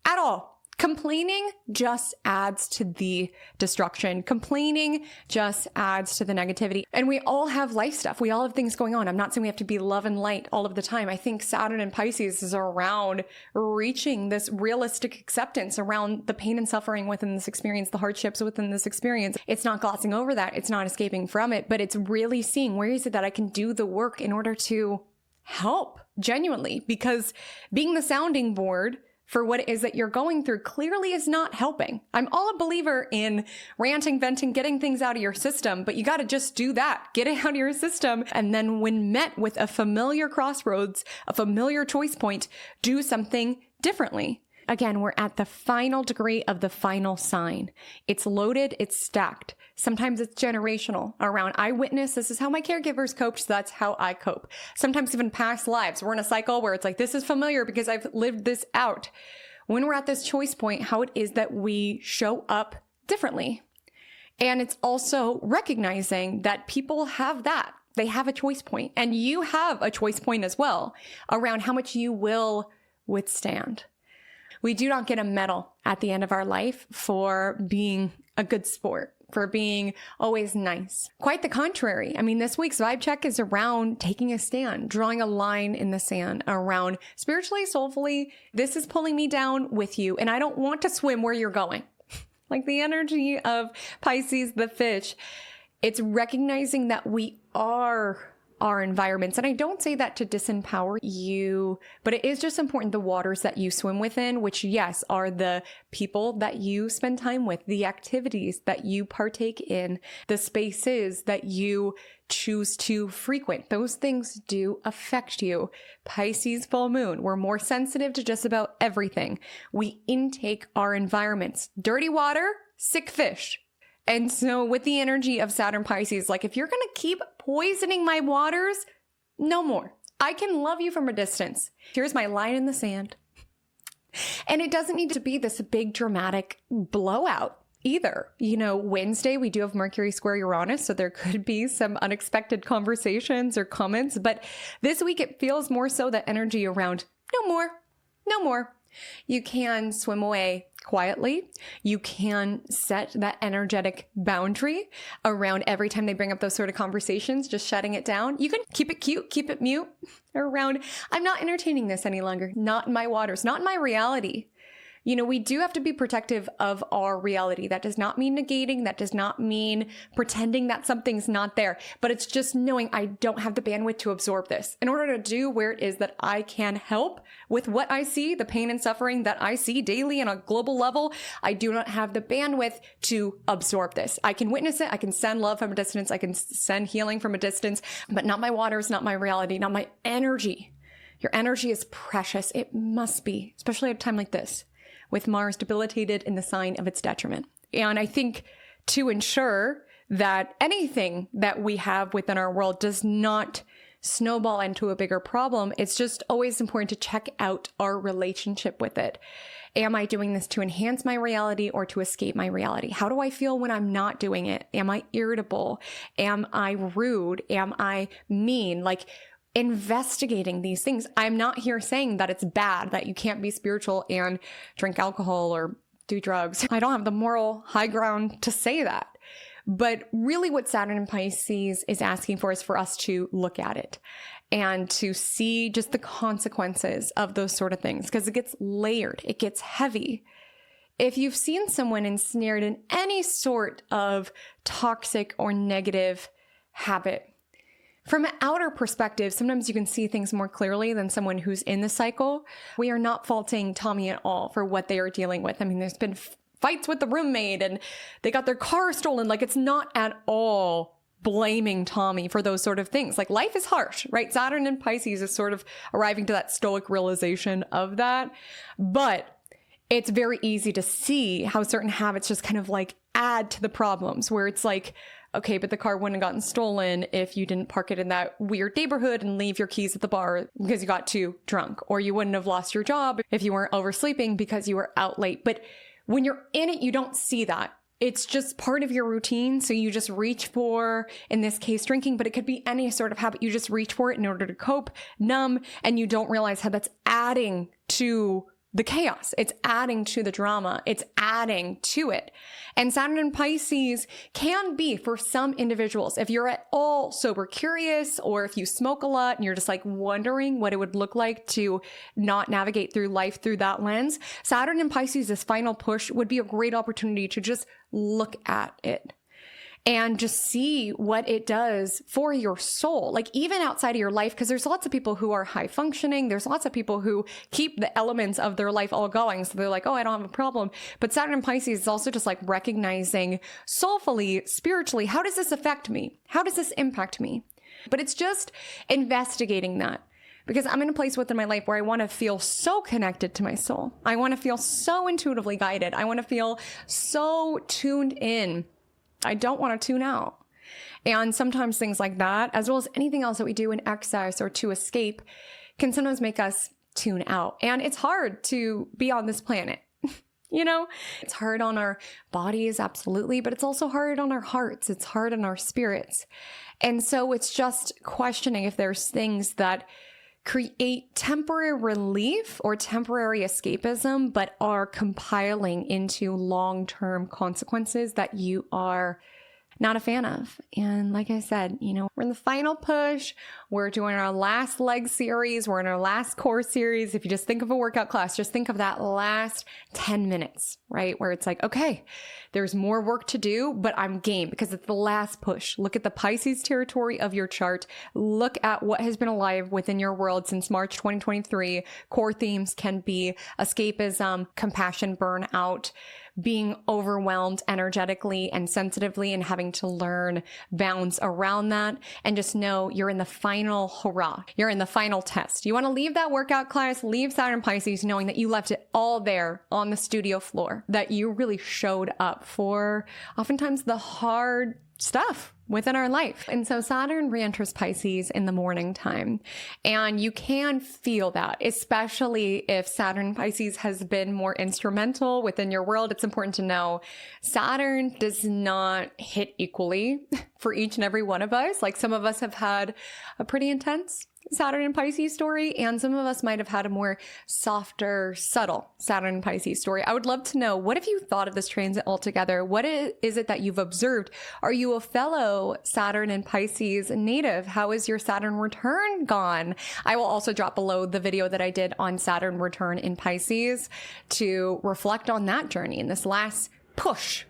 at all. Complaining just adds to the destruction. Complaining just adds to the negativity. And we all have life stuff. We all have things going on. I'm not saying we have to be love and light all of the time. I think Saturn and Pisces is around reaching this realistic acceptance around the pain and suffering within this experience, the hardships within this experience. It's not glossing over that. It's not escaping from it, but it's really seeing where is it that I can do the work in order to help genuinely, because being the sounding board for what it is that you're going through clearly is not helping. I'm all a believer in ranting, venting, getting things out of your system, but you got to just do that. Get it out of your system. And then when met with a familiar crossroads, a familiar choice point, do something differently. Again, we're at the final degree of the final sign. It's loaded, it's stacked. Sometimes it's generational around I witnessed, this is how my caregivers coped, so that's how I cope. Sometimes even past lives. We're in a cycle where it's like, this is familiar because I've lived this out. When we're at this choice point, how it is that we show up differently. And it's also recognizing that people have that. They have a choice point, and you have a choice point as well around how much you will withstand. We do not get a medal at the end of our life for being a good sport, for being always nice. Quite the contrary. I mean, this week's vibe check is around taking a stand, drawing a line in the sand, around spiritually, soulfully, this is pulling me down with you, and I don't want to swim where you're going. Like the energy of Pisces, the fish, it's recognizing that we are our environments. And I don't say that to disempower you, but it is just important the waters that you swim within, which yes, are the people that you spend time with, the activities that you partake in, the spaces that you choose to frequent. Those things do affect you. Pisces full moon, we're more sensitive to just about everything. We intake our environments. Dirty water, sick fish. And so with the energy of Saturn Pisces, like if you're going to keep poisoning my waters, no more. I can love you from a distance. Here's my line in the sand. And it doesn't need to be this big dramatic blowout either. You know, Wednesday, we do have Mercury square Uranus, so there could be some unexpected conversations or comments. But this week, it feels more so that energy around no more, no more. You can swim away quietly. You can set that energetic boundary around every time they bring up those sort of conversations, just shutting it down. You can keep it cute, keep it mute around, I'm not entertaining this any longer. Not in my waters, not in my reality. You know, we do have to be protective of our reality. That does not mean negating. That does not mean pretending that something's not there. But it's just knowing I don't have the bandwidth to absorb this. In order to do where it is that I can help with what I see, the pain and suffering that I see daily on a global level, I do not have the bandwidth to absorb this. I can witness it. I can send love from a distance. I can send healing from a distance, but not my waters, not my reality, not my energy. Your energy is precious. It must be, especially at a time like this, with Mars debilitated in the sign of its detriment. And I think to ensure that anything that we have within our world does not snowball into a bigger problem, it's just always important to check out our relationship with it. Am I doing this to enhance my reality or to escape my reality? How do I feel when I'm not doing it? Am I irritable? Am I rude? Am I mean? Like, investigating these things. I'm not here saying that it's bad, that you can't be spiritual and drink alcohol or do drugs. I don't have the moral high ground to say that. But really what Saturn in Pisces is asking for is for us to look at it and to see just the consequences of those sort of things, because it gets layered, it gets heavy. If you've seen someone ensnared in any sort of toxic or negative habit, from an outer perspective, sometimes you can see things more clearly than someone who's in the cycle. We are not faulting Tommy at all for what they are dealing with. I mean, there's been fights with the roommate and they got their car stolen. Like, it's not at all blaming Tommy for those sort of things. Like, life is harsh, right? Saturn in Pisces is sort of arriving to that stoic realization of that. But it's very easy to see how certain habits just kind of like add to the problems, where it's like, okay, but the car wouldn't have gotten stolen if you didn't park it in that weird neighborhood and leave your keys at the bar because you got too drunk. Or you wouldn't have lost your job if you weren't oversleeping because you were out late. But when you're in it, you don't see that. It's just part of your routine. So you just reach for, in this case, drinking, but it could be any sort of habit. You just reach for it in order to cope, numb, and you don't realize how that's adding to the chaos. It's adding to the drama. It's adding to it. And Saturn in Pisces can be, for some individuals, if you're at all sober curious, or if you smoke a lot and you're just like wondering what it would look like to not navigate through life through that lens, Saturn in Pisces, this final push would be a great opportunity to just look at it and just see what it does for your soul, like even outside of your life, because there's lots of people who are high functioning. There's lots of people who keep the elements of their life all going. So they're like, oh, I don't have a problem. But Saturn in Pisces is also just like recognizing soulfully, spiritually, how does this affect me? How does this impact me? But it's just investigating that. Because I'm in a place within my life where I want to feel so connected to my soul. I want to feel so intuitively guided. I want to feel so tuned in. I don't want to tune out. And sometimes things like that, as well as anything else that we do in excess or to escape, can sometimes make us tune out. And it's hard to be on this planet. You know, it's hard on our bodies, absolutely, but it's also hard on our hearts. It's hard on our spirits. And so it's just questioning if there's things that create temporary relief or temporary escapism, but are compiling into long-term consequences that you are not a fan of. And like I said, we're in the final push. We're doing our last leg series. We're in our last core series. If you just think of a workout class, just think of that last 10 minutes, right? Where it's like, okay, there's more work to do, but I'm game because it's the last push. Look at the Pisces territory of your chart. Look at what has been alive within your world since March 2023. Core themes can be escapism, compassion, burnout, being overwhelmed energetically and sensitively and having to learn bounds around that. And just know you're in the final hurrah. You're in the final test. You want to leave that workout class, leave Saturn Pisces, knowing that you left it all there on the studio floor, that you really showed up for oftentimes the hard stuff within our life. And so Saturn re-enters Pisces in the morning time. And you can feel that, especially if Saturn Pisces has been more instrumental within your world. It's important to know Saturn does not hit equally for each and every one of us. Like some of us have had a pretty intense Saturn and Pisces story, and some of us might have had a more softer, subtle Saturn and Pisces story. I would love to know, what have you thought of this transit altogether? What is it that you've observed? Are you a fellow Saturn and Pisces native? How is your Saturn return gone? I will also drop below the video that I did on Saturn return in Pisces to reflect on that journey in this last push.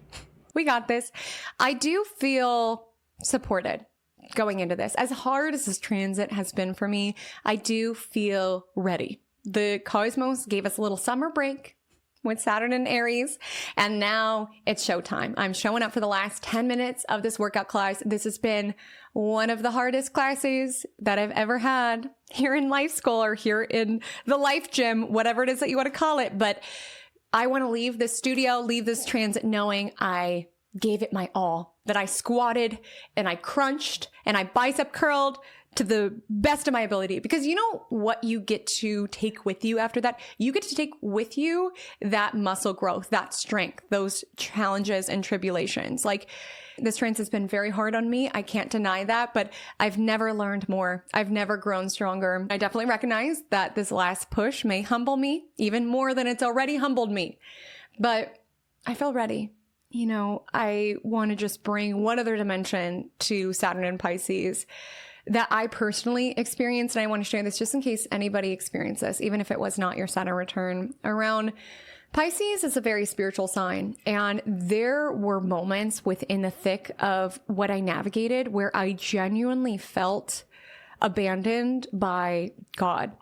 We got this. I do feel supported going into this. As hard as this transit has been for me, I do feel ready. The cosmos gave us a little summer break with Saturn and Aries, and now it's showtime. I'm showing up for the last 10 minutes of this workout class. This has been one of the hardest classes that I've ever had here in life school or here in the life gym, whatever it is that you want to call it. But I want to leave this studio, leave this transit knowing I gave it my all, that I squatted and I crunched and I bicep curled to the best of my ability. Because you know what you get to take with you after that? You get to take with you that muscle growth, that strength, those challenges and tribulations. Like, this transit has been very hard on me. I can't deny that, but I've never learned more. I've never grown stronger. I definitely recognize that this last push may humble me even more than it's already humbled me, but I feel ready. I want to just bring one other dimension to Saturn and Pisces that I personally experienced. And I want to share this just in case anybody experienced this, even if it was not your Saturn return. Around Pisces is a very spiritual sign. And there were moments within the thick of what I navigated where I genuinely felt abandoned by God,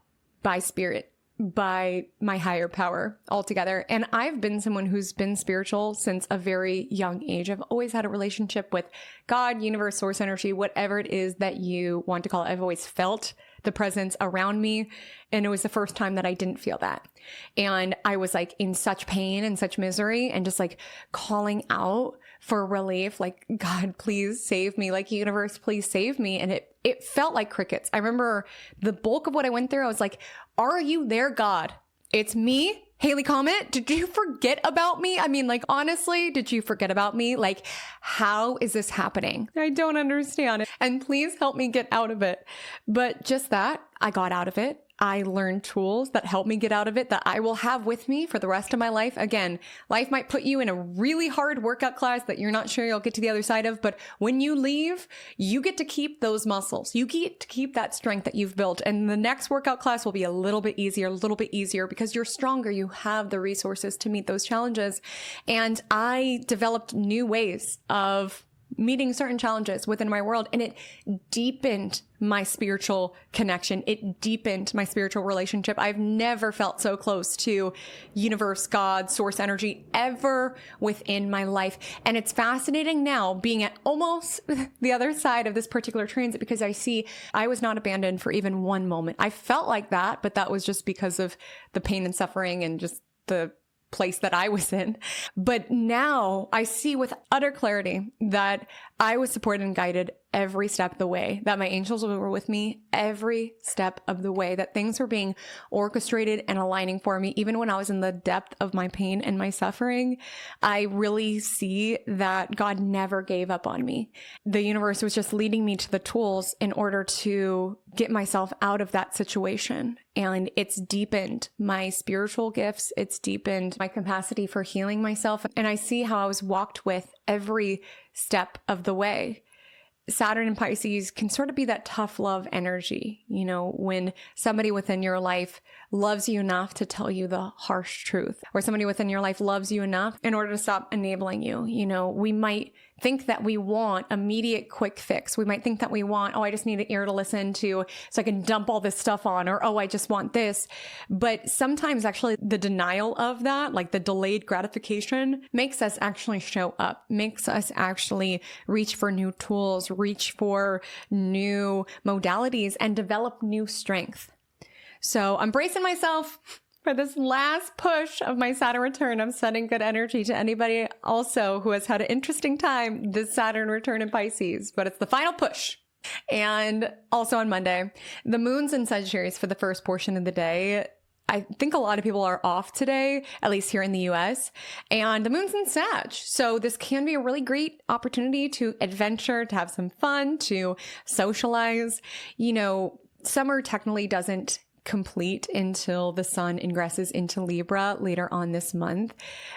by spirit, by my higher power altogether. And I've been someone who's been spiritual since a very young age. I've always had a relationship with God, universe, source energy, whatever it is that you want to call it. I've always felt the presence around me. And it was the first time that I didn't feel that. And I was like in such pain and such misery and just like calling out for relief, like, God, please save me. Like, universe, please save me. And it felt like crickets. I remember the bulk of what I went through. I was like, are you there, God? It's me, Haley Comet. Did you forget about me? I mean, like, honestly, did you forget about me? Like, how is this happening? I don't understand it. And please help me get out of it. But just that, I got out of it. I learned tools that help me get out of it that I will have with me for the rest of my life. Again, life might put you in a really hard workout class that you're not sure you'll get to the other side of, but when you leave, you get to keep those muscles. You get to keep that strength that you've built. And the next workout class will be a little bit easier because you're stronger. You have the resources to meet those challenges. And I developed new ways of meeting certain challenges within my world, and it deepened my spiritual connection. It deepened my spiritual relationship. I've never felt so close to universe, God, source energy ever within my life. And it's fascinating now being at almost the other side of this particular transit because I see I was not abandoned for even one moment. I felt like that, but that was just because of the pain and suffering and just the place that I was in. But now I see with utter clarity that I was supported and guided every step of the way, that my angels were with me every step of the way, that things were being orchestrated and aligning for me. Even when I was in the depth of my pain and my suffering, I really see that God never gave up on me. The universe was just leading me to the tools in order to get myself out of that situation. And it's deepened my spiritual gifts. It's deepened my capacity for healing myself. And I see how I was walked with every step of the way. Saturn in Pisces can sort of be that tough love energy, you know, when somebody within your life loves you enough to tell you the harsh truth, or somebody within your life loves you enough in order to stop enabling you. You know, we might think that we want immediate quick fix. We might think that we want, oh, I just need an ear to listen to so I can dump all this stuff on, or, oh, I just want this. But sometimes actually the denial of that, like the delayed gratification, makes us actually show up, makes us actually reach for new tools, reach for new modalities, and develop new strength. So I'm bracing myself for this last push of my Saturn return. I'm sending good energy to anybody also who has had an interesting time this Saturn return in Pisces, but it's the final push. And also on Monday, the moon's in Sagittarius for the first portion of the day. I think a lot of people are off today, at least here in the US, and the moon's in Sag. So this can be a really great opportunity to adventure, to have some fun, to socialize. You know, summer technically doesn't complete until the sun ingresses into Libra later on this month.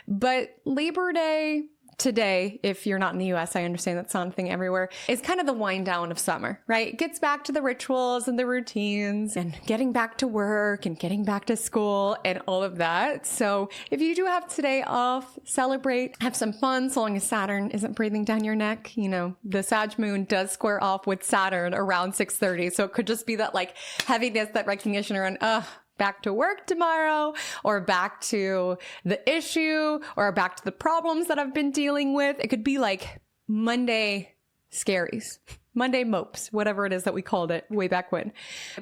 But Labor Day today, if you're not in the US, I understand that's something everywhere, is kind of the wind down of summer, right? It gets back to the rituals and the routines and getting back to work and getting back to school and all of that. So if you do have today off, celebrate, have some fun, so long as Saturn isn't breathing down your neck. You know, the Sag moon does square off with Saturn around 6:30. So it could just be that like heaviness, that recognition around, back to work tomorrow, or back to the issue, or back to the problems that I've been dealing with. It could be like Monday scaries, Monday mopes, whatever it is that we called it way back when.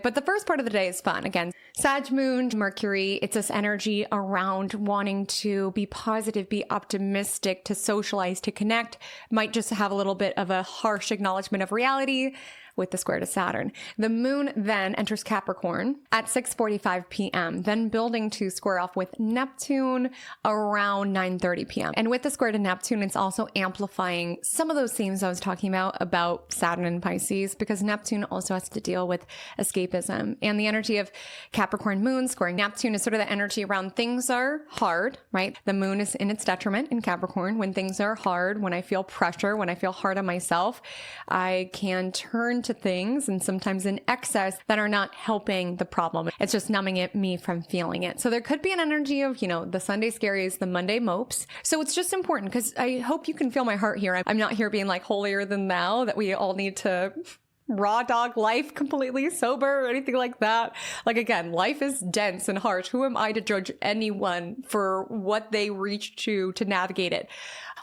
But the first part of the day is fun. Again, Sag moon, Mercury, it's this energy around wanting to be positive, be optimistic, to socialize, to connect. Might just have a little bit of a harsh acknowledgement of reality with the square to Saturn. The moon then enters Capricorn at 6:45 p.m., then building to square off with Neptune around 9:30 p.m. And with the square to Neptune, it's also amplifying some of those themes I was talking about Saturn and Pisces, because Neptune also has to deal with escapism. And the energy of Capricorn moon squaring Neptune is sort of the energy around things are hard, right? The moon is in its detriment in Capricorn. When things are hard, when I feel pressure, when I feel hard on myself, I can turn to things, and sometimes in excess, that are not helping the problem. It's just numbing me from feeling it. So there could be an energy of, you know, the Sunday scaries, the Monday mopes. So it's just important, because I hope you can feel my heart here. I'm not here being like holier than thou, that we all need to raw dog life completely sober or anything like that. Like, again, life is dense and harsh. Who am I to judge anyone for what they reach to navigate it?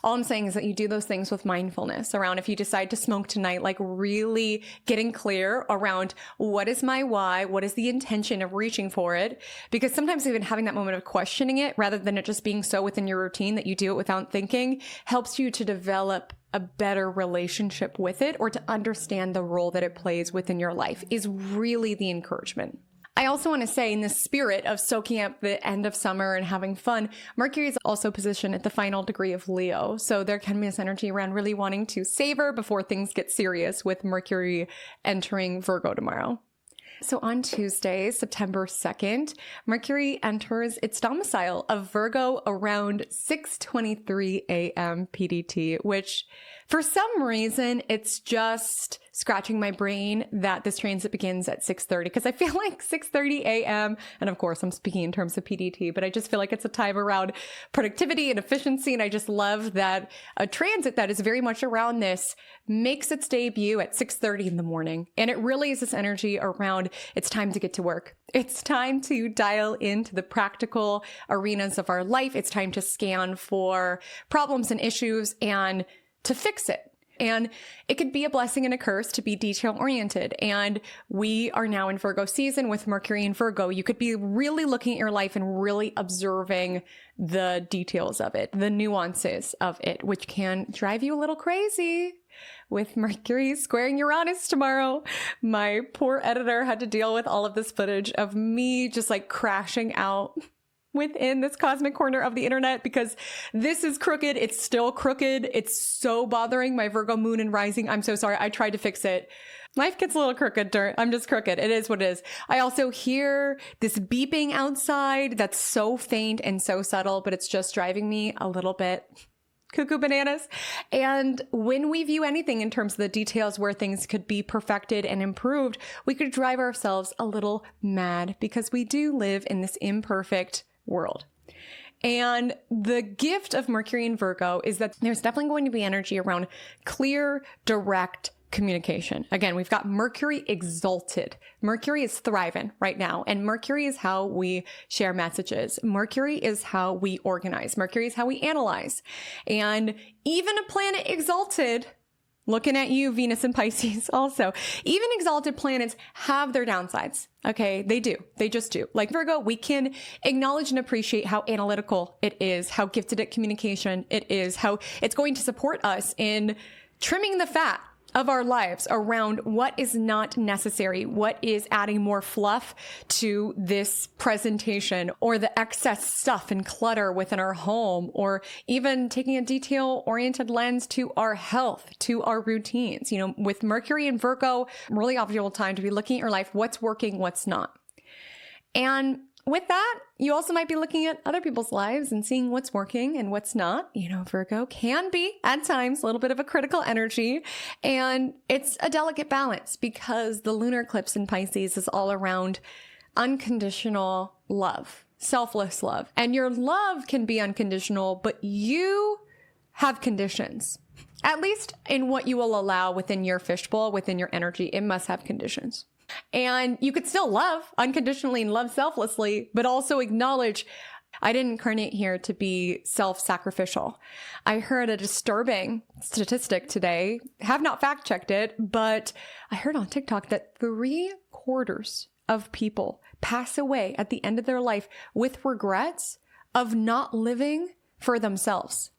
All I'm saying is that you do those things with mindfulness around, if you decide to smoke tonight, like really getting clear around what is my why, what is the intention of reaching for it? Because sometimes even having that moment of questioning it, rather than it just being so within your routine that you do it without thinking, helps you to develop a better relationship with it, or to understand the role that it plays within your life, is really the encouragement. I also want to say, in the spirit of soaking up the end of summer and having fun, Mercury is also positioned at the final degree of Leo. So there can be this energy around really wanting to savor before things get serious, with Mercury entering Virgo tomorrow. So on Tuesday, September 2nd, Mercury enters its domicile of Virgo around 6:23 a.m. PDT, which for some reason, it's just scratching my brain that this transit begins at 6:30, because I feel like 6:30 a.m., and of course I'm speaking in terms of PDT, but I just feel like it's a time around productivity and efficiency. And I just love that a transit that is very much around this makes its debut at 6:30 in the morning. And it really is this energy around, it's time to get to work. It's time to dial into the practical arenas of our life. It's time to scan for problems and issues and to fix it. And it could be a blessing and a curse to be detail oriented. And we are now in Virgo season with Mercury in Virgo. You could be really looking at your life and really observing the details of it, the nuances of it, which can drive you a little crazy. with Mercury squaring Uranus tomorrow. My poor editor had to deal with all of this footage of me just like crashing out within this cosmic corner of the internet because this is crooked. It's still crooked. It's so bothering my Virgo moon and rising. I'm so sorry. I tried to fix it. Life gets a little crooked. I'm just crooked. It is what it is. I also hear this beeping outside that's so faint and so subtle, but it's just driving me a little bit cuckoo bananas. And when we view anything in terms of the details where things could be perfected and improved, we could drive ourselves a little mad because we do live in this imperfect world. And the gift of Mercury in Virgo is that there's definitely going to be energy around clear, direct communication. Again, we've got Mercury exalted. Mercury is thriving right now. And Mercury is how we share messages. Mercury is how we organize. Mercury is how we analyze. And even a planet exalted, looking at you, Venus and Pisces also, even exalted planets have their downsides. Okay. They do. They just do. Like Virgo, we can acknowledge and appreciate how analytical it is, how gifted at communication it is, how it's going to support us in trimming the fat of our lives around what is not necessary, what is adding more fluff to this presentation, or the excess stuff and clutter within our home, or even taking a detail-oriented lens to our health, to our routines. You know, with Mercury and Virgo, really optimal time to be looking at your life, what's working, what's not. And with that, you also might be looking at other people's lives and seeing what's working and what's not. You know, Virgo can be at times a little bit of a critical energy, and it's a delicate balance because the lunar eclipse in Pisces is all around unconditional love, selfless love. And your love can be unconditional, but you have conditions. At least in what you will allow within your fishbowl, within your energy, it must have conditions. And you could still love unconditionally and love selflessly, but also acknowledge, I didn't incarnate here to be self-sacrificial. I heard a disturbing statistic today, have not fact-checked it, but I heard on TikTok that 3/4 of people pass away at the end of their life with regrets of not living for themselves.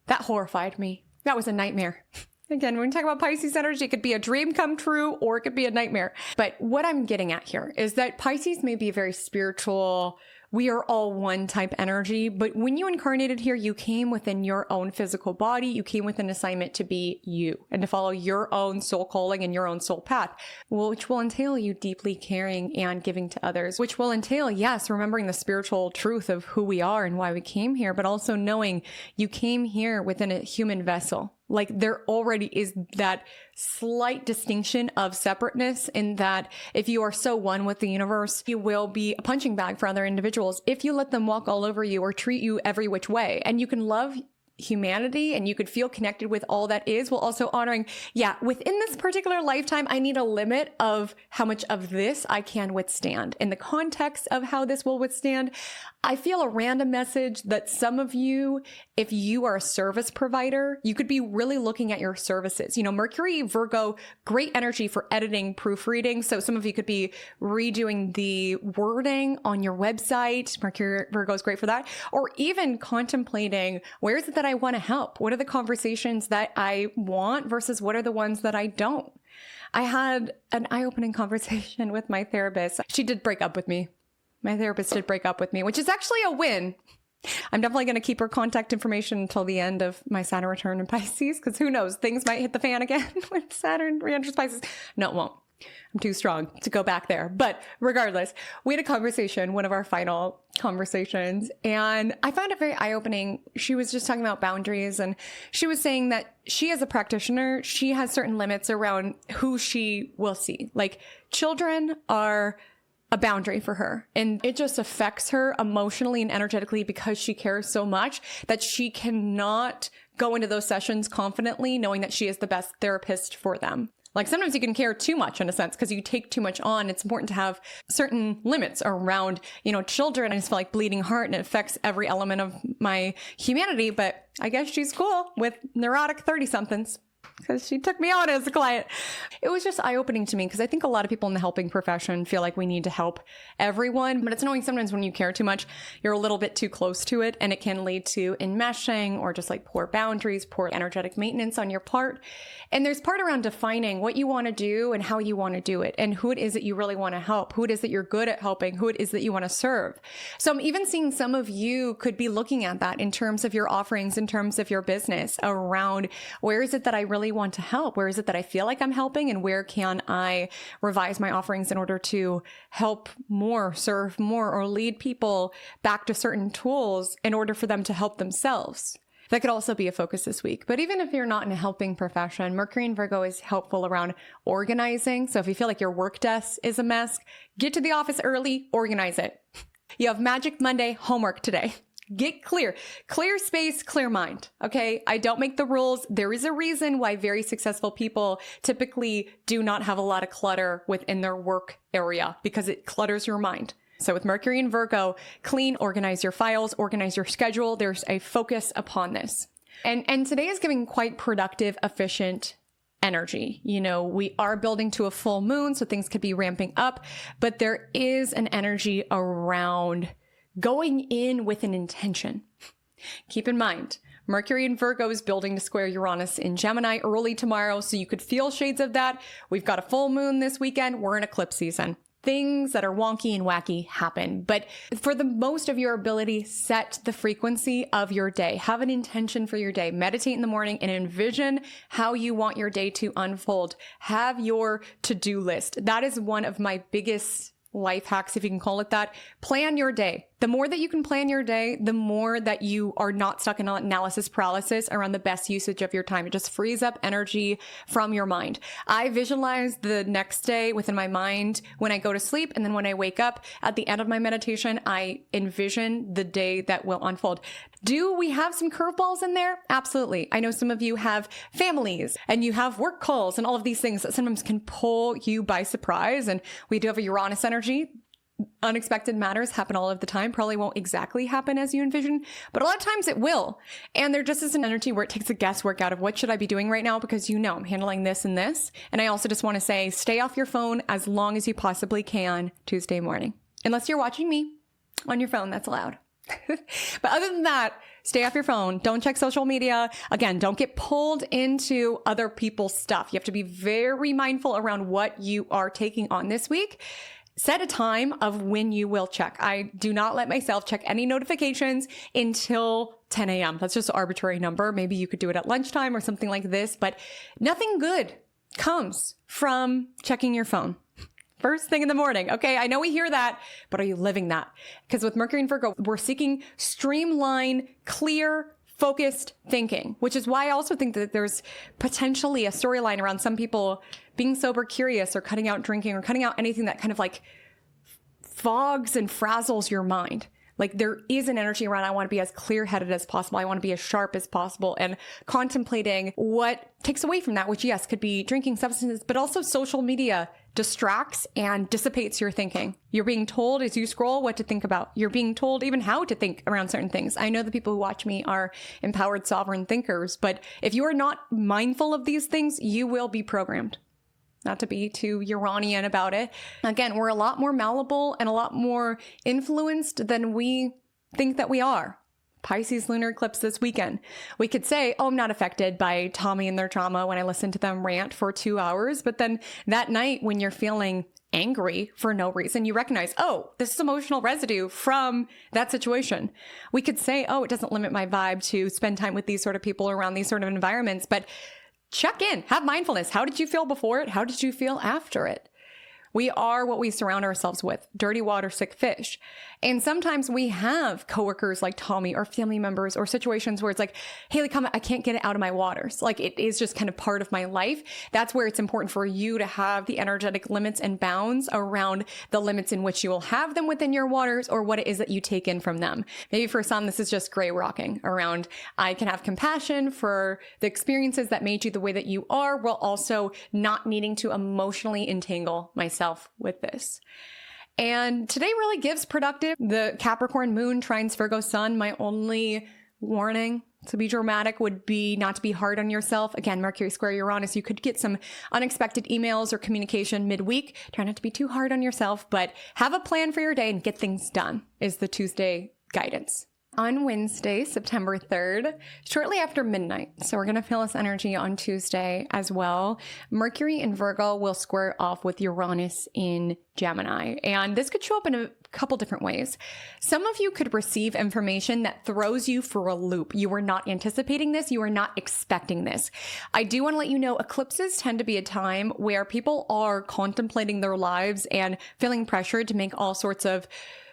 That horrified me. That was a nightmare. Again, when we talk about Pisces energy, it could be a dream come true or it could be a nightmare. But what I'm getting at here is that Pisces may be a very spiritual, we are all one type energy. But when you incarnated here, you came within your own physical body. You came with an assignment to be you and to follow your own soul calling and your own soul path, which will entail you deeply caring and giving to others, which will entail, yes, remembering the spiritual truth of who we are and why we came here, but also knowing you came here within a human vessel. Like there already is that slight distinction of separateness in that if you are so one with the universe, you will be a punching bag for other individuals if you let them walk all over you or treat you every which way. And you can love humanity and you could feel connected with all that is, while also honoring, yeah, within this particular lifetime, I need a limit of how much of this I can withstand. In the context of how this will withstand, I feel a random message that some of you, if you are a service provider, you could be really looking at your services. You know, Mercury, Virgo, great energy for editing, proofreading. So some of you could be redoing the wording on your website. Mercury, Virgo is great for that. Or even contemplating, where is it that I want to help? What are the conversations that I want versus what are the ones that I don't? I had an eye-opening conversation with my therapist. She did break up with me. My therapist did break up with me, which is actually a win. I'm definitely going to keep her contact information until the end of my Saturn return in Pisces, because who knows, things might hit the fan again when Saturn re-enters Pisces. No, it won't. I'm too strong to go back there. But regardless, we had a conversation, one of our final conversations, and I found it very eye-opening. She was just talking about boundaries, and she was saying that she, as a practitioner, she has certain limits around who she will see. Like, children are a boundary for her, and it just affects her emotionally and energetically because she cares so much that she cannot go into those sessions confidently knowing that she is the best therapist for them. Like, sometimes you can care too much in a sense because you take too much on. It's important to have certain limits around, you know, children. I just feel like bleeding heart and it affects every element of my humanity, but I guess she's cool with neurotic 30 somethings. because she took me on as a client. It was just eye-opening to me because I think a lot of people in the helping profession feel like we need to help everyone, but it's annoying sometimes when you care too much, you're a little bit too close to it, and it can lead to enmeshing or just like poor boundaries, poor energetic maintenance on your part. And there's part around defining what you want to do and how you want to do it, and who it is that you really want to help, who it is that you're good at helping, who it is that you want to serve. So I'm even seeing some of you could be looking at that in terms of your offerings, in terms of your business, around where is it that I really want to help? Where is it that I feel like I'm helping? And where can I revise my offerings in order to help more, serve more, or lead people back to certain tools in order for them to help themselves? That could also be a focus this week. But even if you're not in a helping profession, Mercury in Virgo is helpful around organizing. So if you feel like your work desk is a mess, get to the office early, organize it. You have Magic Monday homework today. Get clear space, clear mind. Okay. I don't make the rules. There is a reason why very successful people typically do not have a lot of clutter within their work area, because it clutters your mind. So with Mercury in Virgo, clean, organize your files, organize your schedule. There's a focus upon this. And today is giving quite productive, efficient energy. You know, we are building to a full moon, so things could be ramping up, but there is an energy around going in with an intention. Keep in mind, Mercury in Virgo is building to square Uranus in Gemini early tomorrow, so you could feel shades of that. We've got a full moon this weekend. We're in eclipse season. Things that are wonky and wacky happen. But for the most of your ability, set the frequency of your day. Have an intention for your day. Meditate in the morning and envision how you want your day to unfold. Have your to-do list. That is one of my biggest life hacks, if you can call it that. Plan your day. The more that you can plan your day, the more that you are not stuck in analysis paralysis around the best usage of your time. It just frees up energy from your mind. I visualize the next day within my mind when I go to sleep. And then when I wake up at the end of my meditation, I envision the day that will unfold. Do we have some curveballs in there? Absolutely. I know some of you have families and you have work calls and all of these things that sometimes can pull you by surprise. And we do have a Uranus energy. Unexpected matters happen all of the time. Probably won't exactly happen as you envision, but a lot of times it will. And there just is an energy where it takes the guesswork out of what should I be doing right now, because you know I'm handling this and this. And I also just want to say, stay off your phone as long as you possibly can Tuesday morning. Unless you're watching me on your phone, that's allowed. But other than that, stay off your phone. Don't check social media. Again, don't get pulled into other people's stuff. You have to be very mindful around what you are taking on this week. Set a time of when you will check. I do not let myself check any notifications until 10 a.m. That's just an arbitrary number. Maybe you could do it at lunchtime or something like this, but nothing good comes from checking your phone first thing in the morning. Okay, I know we hear that, but are you living that? Because with Mercury and Virgo, we're seeking streamline, clear, focused thinking, which is why I also think that there's potentially a storyline around some people being sober curious or cutting out drinking or cutting out anything that kind of like fogs and frazzles your mind. Like there is an energy around, I want to be as clear-headed as possible. I want to be as sharp as possible, and contemplating what takes away from that, which yes, could be drinking, substances, but also social media distracts and dissipates your thinking. You're being told as you scroll what to think about. You're being told even how to think around certain things. I know the people who watch me are empowered sovereign thinkers, but if you are not mindful of these things, you will be programmed. Not to be too Uranian about it. Again, we're a lot more malleable and a lot more influenced than we think that we are. Pisces Lunar Eclipse this weekend. We could say, oh, I'm not affected by Tommy and their trauma when I listen to them rant for 2 hours. But then that night when you're feeling angry for no reason, you recognize, oh, this is emotional residue from that situation. We could say, oh, it doesn't limit my vibe to spend time with these sort of people around these sort of environments, but check in, have mindfulness. How did you feel before it? How did you feel after it? We are what we surround ourselves with. Dirty water, sick fish. And sometimes we have coworkers like Tommy or family members or situations where it's like, Haley Comet, I can't get it out of my waters. Like it is just kind of part of my life. That's where it's important for you to have the energetic limits and bounds around the limits in which you will have them within your waters, or what it is that you take in from them. Maybe for some, this is just gray rocking around, I can have compassion for the experiences that made you the way that you are, while also not needing to emotionally entangle myself with this. And today really gives productive. The Capricorn moon trines Virgo sun. My only warning, So be dramatic would be not to be hard on yourself. Again, Mercury square Uranus, you could get some unexpected emails or communication midweek. Try not to be too hard on yourself, but have a plan for your day and get things done is the Tuesday guidance. On Wednesday, September 3rd, shortly after midnight, so we're going to feel this energy on Tuesday as well, Mercury in Virgo will square off with Uranus in Gemini. And this could show up in a couple different ways. Some of you could receive information that throws you for a loop. You were not anticipating this. You were not expecting this. I do want to let you know eclipses tend to be a time where people are contemplating their lives and feeling pressured to make all sorts of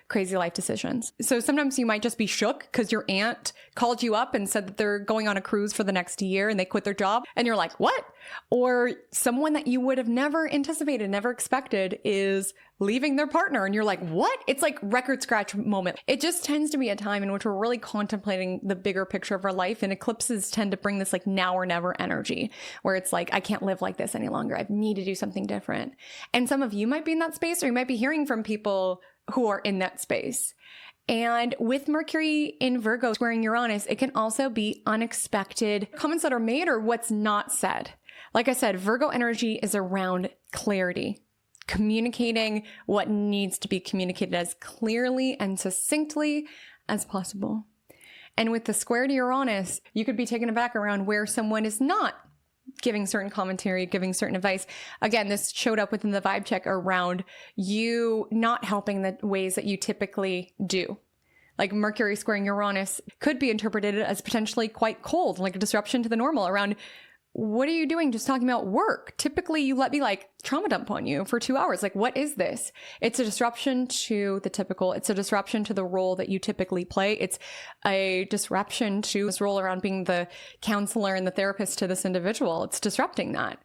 crazy life decisions. So sometimes you might just be shook because your aunt called you up and said that they're going on a cruise for the next year and they quit their job. And you're like, what? Or someone that you would have never anticipated, never expected is leaving their partner. And you're like, what? It's like record scratch moment. It just tends to be a time in which we're really contemplating the bigger picture of our life. And eclipses tend to bring this like now or never energy where it's like, I can't live like this any longer. I need to do something different. And some of you might be in that space, or you might be hearing from people who are in that space. And with Mercury in Virgo squaring Uranus, it can also be unexpected comments that are made or what's not said. Like I said, Virgo energy is around clarity, communicating what needs to be communicated as clearly and succinctly as possible. And with the square to Uranus, you could be taken aback around where someone is not giving certain commentary, giving certain advice. Again, this showed up within the vibe check around you not helping the ways that you typically do. Like Mercury squaring Uranus could be interpreted as potentially quite cold, like a disruption to the normal around, what are you doing just talking about work? Typically, you let me like trauma dump on you for 2 hours. Like, what is this? It's a disruption to the typical. It's a disruption to the role that you typically play. It's a disruption to this role around being the counselor and the therapist to this individual. It's disrupting that.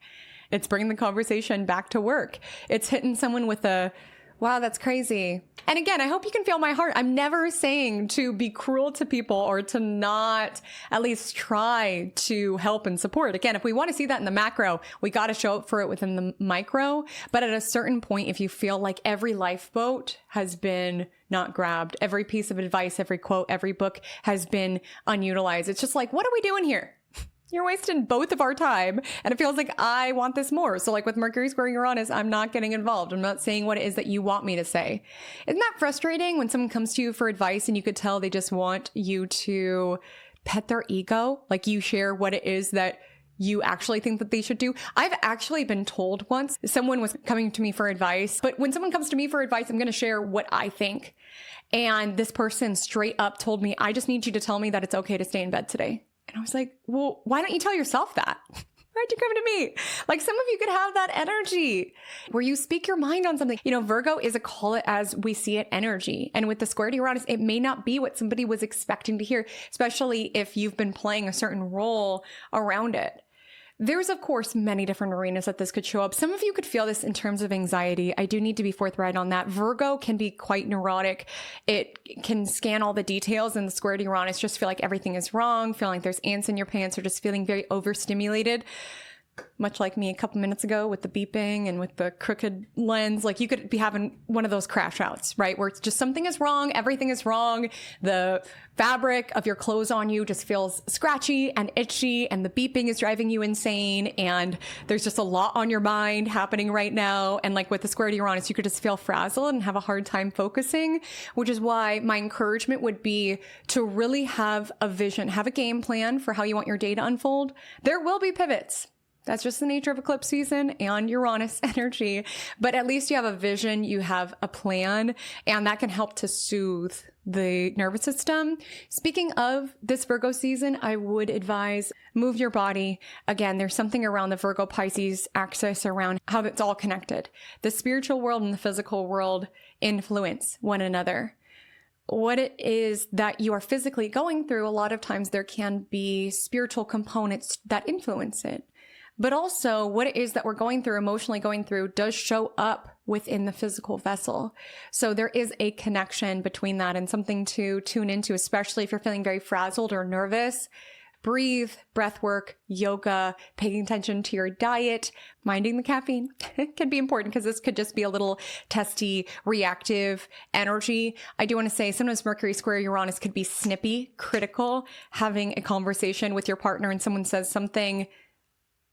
It's bringing the conversation back to work. It's hitting someone with a, wow, that's crazy. And again, I hope you can feel my heart. I'm never saying to be cruel to people or to not at least try to help and support. Again, if we want to see that in the macro, we got to show up for it within the micro. But at a certain point, if you feel like every lifeboat has been not grabbed, every piece of advice, every quote, every book has been unutilized, it's just like, what are we doing here? You're wasting both of our time. And it feels like I want this more. So like with Mercury squaring Uranus, I'm not getting involved. I'm not saying what it is that you want me to say. Isn't that frustrating when someone comes to you for advice and you could tell they just want you to pet their ego? Like you share what it is that you actually think that they should do. I've actually been told once someone was coming to me for advice, but when someone comes to me for advice, I'm going to share what I think. And this person straight up told me, I just need you to tell me that it's okay to stay in bed today. And I was like, well, why don't you tell yourself that? Why'd you come to me? Like some of you could have that energy where you speak your mind on something. You know, Virgo is a call it as we see it energy. And with the square to Uranus, it may not be what somebody was expecting to hear, especially if you've been playing a certain role around it. There's, of course, many different arenas that this could show up. Some of you could feel this in terms of anxiety. I do need to be forthright on that. Virgo can be quite neurotic. It can scan all the details, and the square to Uranus just feel like everything is wrong, feeling like there's ants in your pants, or just feeling very overstimulated. Much like me a couple minutes ago with the beeping and with the crooked lens, like you could be having one of those crash outs, right? Where it's just something is wrong, everything is wrong. The fabric of your clothes on you just feels scratchy and itchy, and the beeping is driving you insane. And there's just a lot on your mind happening right now. And like with the square to Uranus, you could just feel frazzled and have a hard time focusing, which is why my encouragement would be to really have a vision, have a game plan for how you want your day to unfold. There will be pivots. That's just the nature of eclipse season and Uranus energy. But at least you have a vision, you have a plan, and that can help to soothe the nervous system. Speaking of this Virgo season, I would advise move your body. Again, there's something around the Virgo Pisces axis around how it's all connected. The spiritual world and the physical world influence one another. What it is that you are physically going through, a lot of times there can be spiritual components that influence it. But also what it is that we're going through, emotionally going through, does show up within the physical vessel. So there is a connection between that and something to tune into, especially if you're feeling very frazzled or nervous. breathe, breath work, yoga, paying attention to your diet, minding the caffeine can be important because this could just be a little testy, reactive energy. I do want to say sometimes Mercury square Uranus could be snippy, critical, having a conversation with your partner and someone says something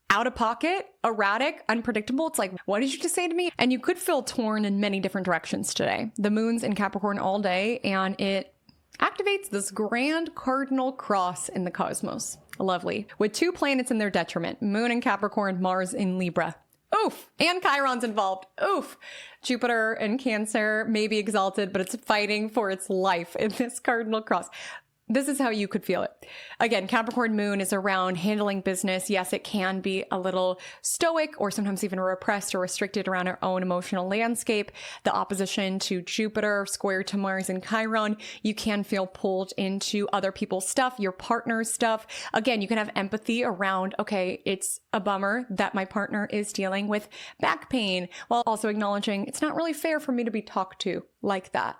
out of pocket, erratic, unpredictable. It's like, what did you just say to me? And you could feel torn in many different directions today. The moon's in Capricorn all day and it activates this grand cardinal cross in the cosmos. Lovely. With 2 planets in their detriment, Moon in Capricorn, Mars in Libra. Oof. And Chiron's involved. Oof. Jupiter in Cancer may be exalted, but it's fighting for its life in this cardinal cross. This is how you could feel it. Again, Capricorn moon is around handling business. Yes, it can be a little stoic or sometimes even repressed or restricted around our own emotional landscape. The opposition to Jupiter, square to Mars and Chiron, you can feel pulled into other people's stuff, your partner's stuff. Again, you can have empathy around, okay, it's a bummer that my partner is dealing with back pain, while also acknowledging it's not really fair for me to be talked to like that.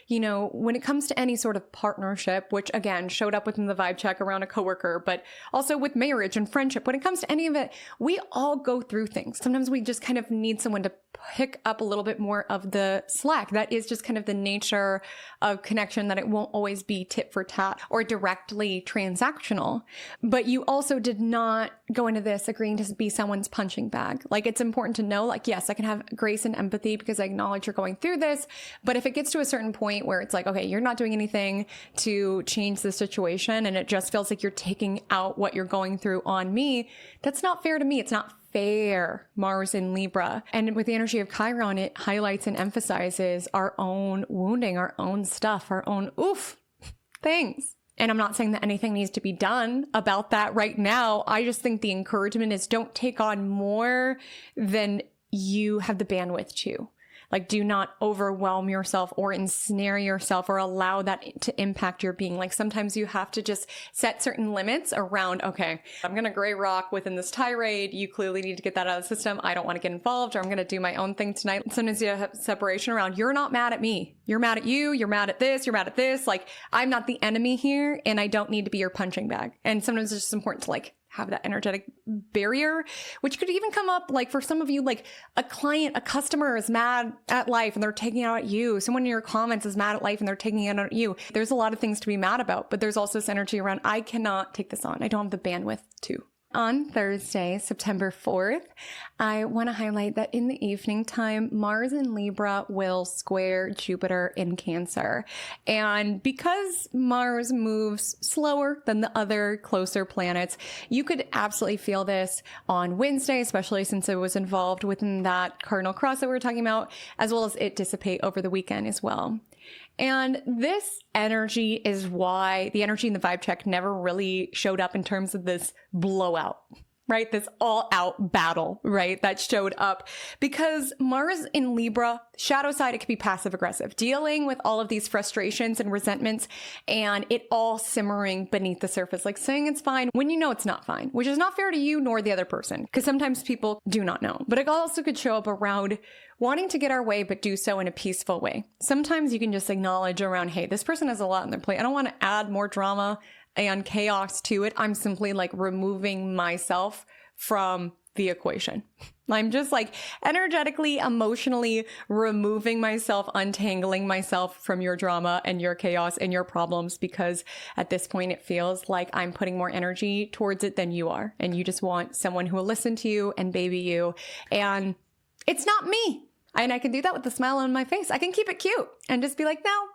You know, when it comes to any sort of partnership, which again showed up within the vibe check around a coworker, but also with marriage and friendship, when it comes to any of it, we all go through things. Sometimes we just kind of need someone to pick up a little bit more of the slack. That is just kind of the nature of connection, that it won't always be tit for tat or directly transactional. But you also did not go into this agreeing to be someone's punching bag. Like, it's important to know, like, yes, I can have grace and empathy because I acknowledge you're going through this. But if it gets to a certain point where it's like, okay, you're not doing anything to change the situation and it just feels like you're taking out what you're going through on me, that's not fair to me. It's not fair. Mars in Libra. And with the energy of Chiron, it highlights and emphasizes our own wounding, our own stuff, our own things. And I'm not saying that anything needs to be done about that right now. I just think the encouragement is don't take on more than you have the bandwidth to. Like, do not overwhelm yourself or ensnare yourself or allow that to impact your being. Like, sometimes you have to just set certain limits around, okay, I'm going to gray rock within this tirade. You clearly need to get that out of the system. I don't want to get involved, or I'm going to do my own thing tonight. Sometimes you have separation around, you're not mad at me. You're mad at you. You're mad at this. You're mad at this. Like, I'm not the enemy here and I don't need to be your punching bag. And sometimes it's just important to like have that energetic barrier, which could even come up like for some of you, like a client, a customer is mad at life and they're taking it out at you. Someone in your comments is mad at life and they're taking it out at you. There's a lot of things to be mad about, but there's also this energy around, I cannot take this on. I don't have the bandwidth to. On Thursday, September 4th, I want to highlight that in the evening time, Mars in Libra will square Jupiter in Cancer. And because Mars moves slower than the other closer planets, you could absolutely feel this on Wednesday, especially since it was involved within that cardinal cross that we were talking about, as well as it dissipate over the weekend as well. And this energy is why the energy in the vibe check never really showed up in terms of this blowout, right? This all out battle, right? That showed up because Mars in Libra, shadow side, it could be passive aggressive, dealing with all of these frustrations and resentments and it all simmering beneath the surface, like saying it's fine when you know it's not fine, which is not fair to you nor the other person. Because sometimes people do not know, but it also could show up around wanting to get our way, but do so in a peaceful way. Sometimes you can just acknowledge around, hey, this person has a lot on their plate. I don't want to add more drama and chaos to it. I'm simply like removing myself from the equation. I'm just like energetically, emotionally removing myself, untangling myself from your drama and your chaos and your problems, because at this point it feels like I'm putting more energy towards it than you are. And you just want someone who will listen to you and baby you. And it's not me. And I can do that with a smile on my face. I can keep it cute and just be like, no.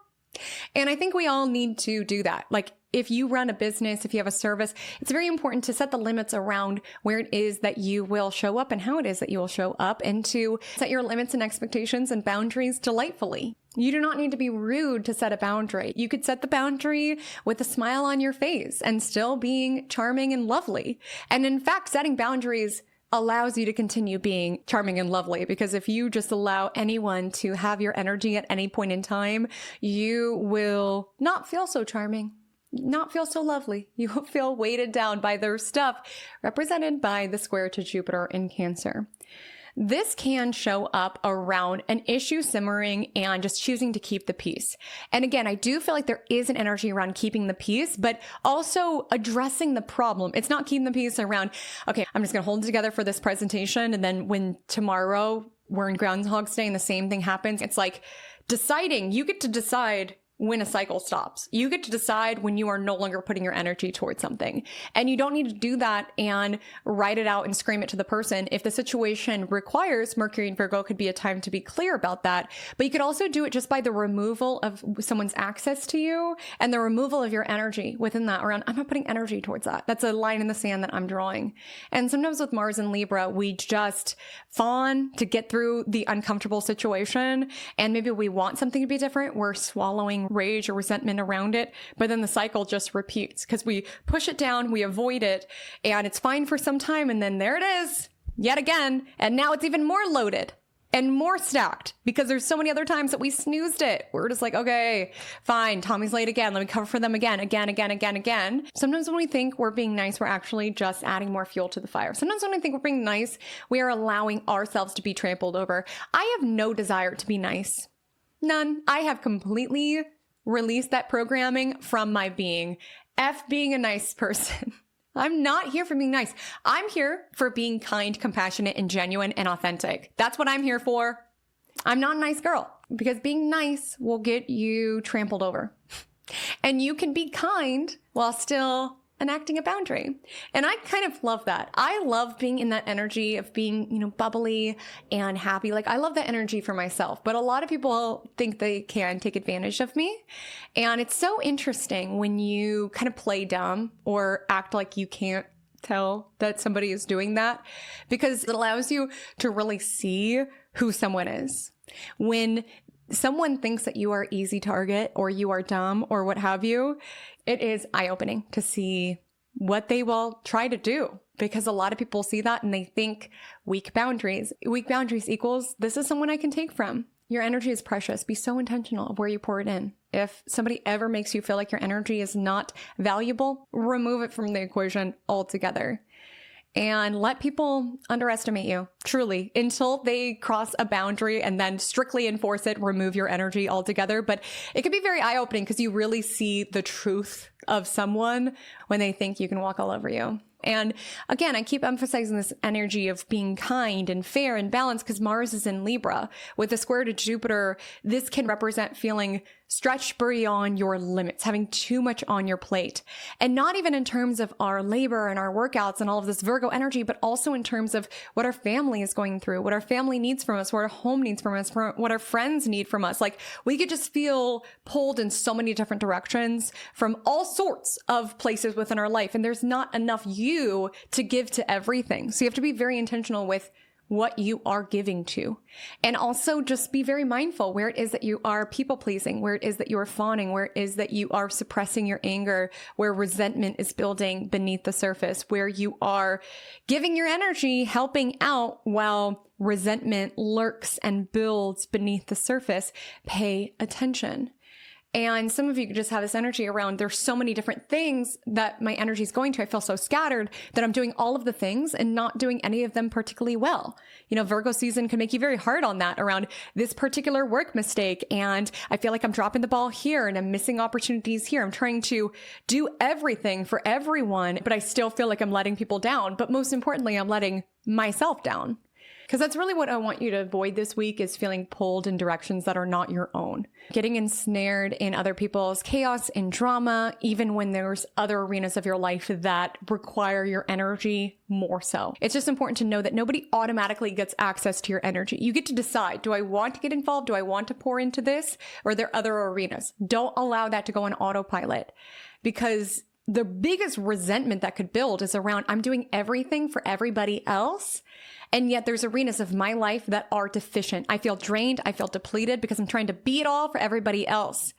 And I think we all need to do that. Like, if you run a business, if you have a service, it's very important to set the limits around where it is that you will show up and how it is that you will show up, and to set your limits and expectations and boundaries delightfully. You do not need to be rude to set a boundary. You could set the boundary with a smile on your face and still being charming and lovely. And in fact, setting boundaries allows you to continue being charming and lovely, because if you just allow anyone to have your energy at any point in time, you will not feel so charming, not feel so lovely. You will feel weighted down by their stuff, represented by the square to Jupiter in Cancer. this can show up around an issue simmering and just choosing to keep the peace. And again, I do feel like there is an energy around keeping the peace, but also addressing the problem. It's not keeping the peace around, okay, I'm just going to hold it together for this presentation. And then when tomorrow we're in Groundhog's Day and the same thing happens, it's like deciding, you get to decide when a cycle stops. You get to decide when you are no longer putting your energy towards something. And you don't need to do that and write it out and scream it to the person. If the situation requires, Mercury and Virgo could be a time to be clear about that. But you could also do it just by the removal of someone's access to you and the removal of your energy within that around, I'm not putting energy towards that. That's a line in the sand that I'm drawing. And sometimes with Mars and Libra, we just fawn to get through the uncomfortable situation. And maybe we want something to be different. We're swallowing rage or resentment around it, but then the cycle just repeats because we push it down, we avoid it, and it's fine for some time, and then there it is yet again, and now it's even more loaded and more stacked because there's so many other times that we snoozed it. We're just like, okay, fine, Tommy's late again, let me cover for them again. Sometimes when we think we're being nice, we're actually just adding more fuel to the fire. Sometimes when we think we're being nice, we are allowing ourselves to be trampled over. I have no desire to be nice. None. I have completely released that programming from my being. F being a nice person. I'm not here for being nice. I'm here for being kind, compassionate, and genuine and authentic. That's what I'm here for. I'm not a nice girl because being nice will get you trampled over. And you can be kind while still enacting a boundary. And I kind of love that. I love being in that energy of being, bubbly and happy. Like I love that energy for myself, but a lot of people think they can take advantage of me. And it's so interesting when you kind of play dumb or act like you can't tell that somebody is doing that because it allows you to really see who someone is. When someone thinks that you are easy target or you are dumb or what have you, it is eye-opening to see what they will try to do because a lot of people see that and they think weak boundaries. Weak boundaries equals this is someone I can take from. Your energy is precious. Be so intentional of where you pour it in. If somebody ever makes you feel like your energy is not valuable, remove it from the equation altogether. And let people underestimate you, truly, until they cross a boundary and then strictly enforce it, remove your energy altogether. But it can be very eye-opening because you really see the truth of someone when they think you can walk all over you. And again, I keep emphasizing this energy of being kind and fair and balanced because Mars is in Libra. With a square to Jupiter, this can represent feeling stretched beyond your limits, having too much on your plate. And not even in terms of our labor and our workouts and all of this Virgo energy, but also in terms of what our family is going through, what our family needs from us, what our home needs from us, what our friends need from us. Like we could just feel pulled in so many different directions from all sorts of places within our life. And there's not enough you to give to everything. So you have to be very intentional with what you are giving to. And also just be very mindful where it is that you are people pleasing, where it is that you are fawning, where it is that you are suppressing your anger, where resentment is building beneath the surface, where you are giving your energy, helping out while resentment lurks and builds beneath the surface. Pay attention. And some of you could just have this energy around, there's so many different things that my energy is going to. I feel so scattered that I'm doing all of the things and not doing any of them particularly well. Virgo season can make you very hard on that around this particular work mistake. And I feel like I'm dropping the ball here and I'm missing opportunities here. I'm trying to do everything for everyone, but I still feel like I'm letting people down. But most importantly, I'm letting myself down. Because that's really what I want you to avoid this week is feeling pulled in directions that are not your own. Getting ensnared in other people's chaos and drama, even when there's other arenas of your life that require your energy more so. It's just important to know that nobody automatically gets access to your energy. You get to decide, do I want to get involved? Do I want to pour into this? Or are there other arenas? Don't allow that to go on autopilot because the biggest resentment that could build is around, I'm doing everything for everybody else. And yet there's arenas of my life that are deficient. I feel drained. I feel depleted because I'm trying to be it all for everybody else.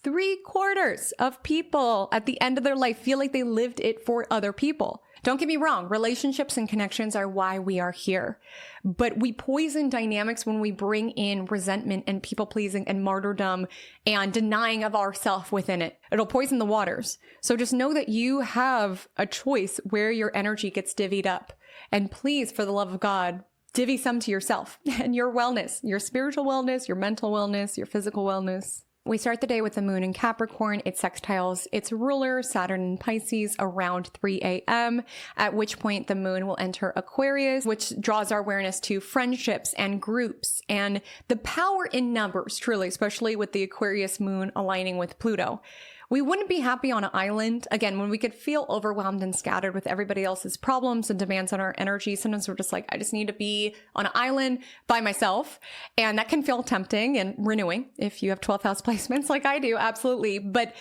3/4 of people at the end of their life feel like they lived it for other people. Don't get me wrong. Relationships and connections are why we are here. But we poison dynamics when we bring in resentment and people pleasing and martyrdom and denying of ourself within it. It'll poison the waters. So just know that you have a choice where your energy gets divvied up. And please, for the love of God, divvy some to yourself and your wellness, your spiritual wellness, your mental wellness, your physical wellness. We start the day with the moon in Capricorn. It sextiles its ruler, Saturn in Pisces, around 3 a.m., at which point the moon will enter Aquarius, which draws our awareness to friendships and groups and the power in numbers, truly, especially with the Aquarius moon aligning with Pluto. We wouldn't be happy on an island, again, when we could feel overwhelmed and scattered with everybody else's problems and demands on our energy. Sometimes we're just like, I just need to be on an island by myself. And that can feel tempting and renewing if you have 12th house placements like I do, absolutely. But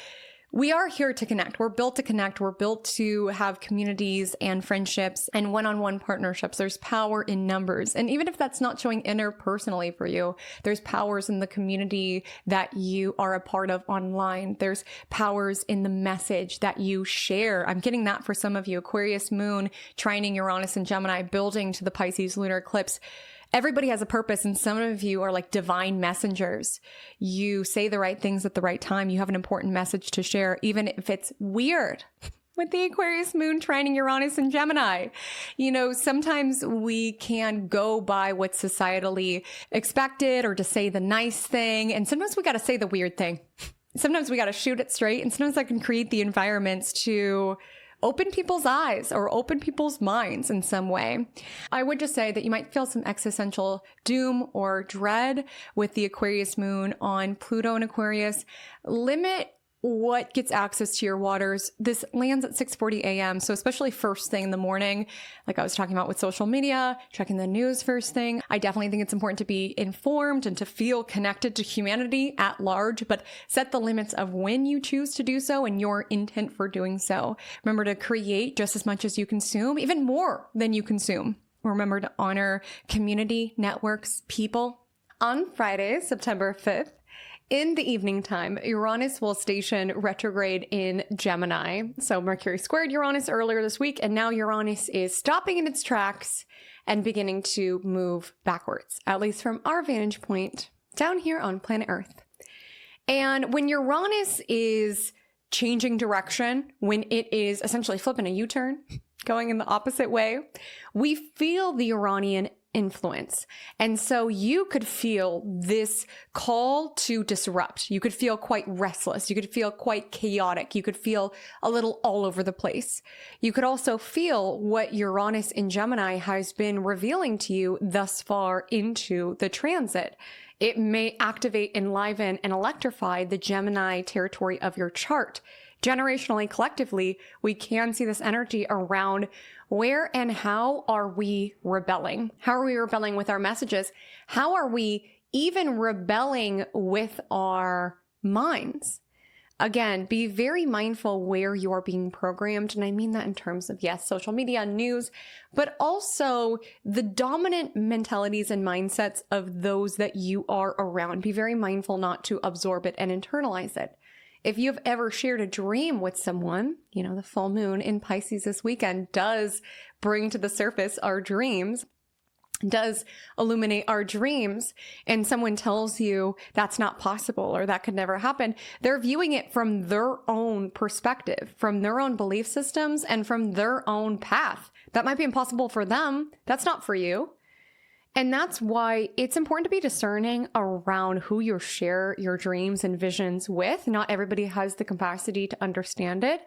we are here to connect. We're built to connect. We're built to have communities and friendships and one-on-one partnerships. There's power in numbers. And even if that's not showing interpersonally for you, there's powers in the community that you are a part of online. There's powers in the message that you share. I'm getting that for some of you. Aquarius moon, trining Uranus and Gemini, building to the Pisces lunar eclipse. Everybody has a purpose, and some of you are like divine messengers. You say the right things at the right time. You have an important message to share, even if it's weird. With the Aquarius moon trining Uranus and Gemini, sometimes we can go by what's societally expected or to say the nice thing. And sometimes we got to say the weird thing. Sometimes we got to shoot it straight. And sometimes that can create the environments to open people's eyes or open people's minds in some way. I would just say that you might feel some existential doom or dread with the Aquarius moon on Pluto and Aquarius. Limit what gets access to your waters. This lands at 6:40 a.m. So especially first thing in the morning, like I was talking about with social media, checking the news first thing. I definitely think it's important to be informed and to feel connected to humanity at large, but set the limits of when you choose to do so and your intent for doing so. Remember to create just as much as you consume, even more than you consume. Remember to honor community, networks, people. On Friday, September 5th, in the evening time, Uranus will station retrograde in Gemini. So Mercury squared Uranus earlier this week, and now Uranus is stopping in its tracks and beginning to move backwards, at least from our vantage point down here on planet Earth. And when Uranus is changing direction, when it is essentially flipping a U-turn, going in the opposite way, we feel the Uranian influence. And so you could feel this call to disrupt. You could feel quite restless. You could feel quite chaotic. You could feel a little all over the place. You could also feel what Uranus in Gemini has been revealing to you thus far into the transit. It may activate, enliven, and electrify the Gemini territory of your chart. Generationally, collectively, we can see this energy around where and how are we rebelling? How are we rebelling with our messages? How are we even rebelling with our minds? Again, be very mindful where you are being programmed. And I mean that in terms of, yes, social media, news, but also the dominant mentalities and mindsets of those that you are around. Be very mindful not to absorb it and internalize it. If you've ever shared a dream with someone, the full moon in Pisces this weekend does bring to the surface our dreams, does illuminate our dreams, and someone tells you that's not possible or that could never happen, they're viewing it from their own perspective, from their own belief systems, and from their own path. That might be impossible for them. That's not for you. And that's why it's important to be discerning around who you share your dreams and visions with. Not everybody has the capacity to understand it,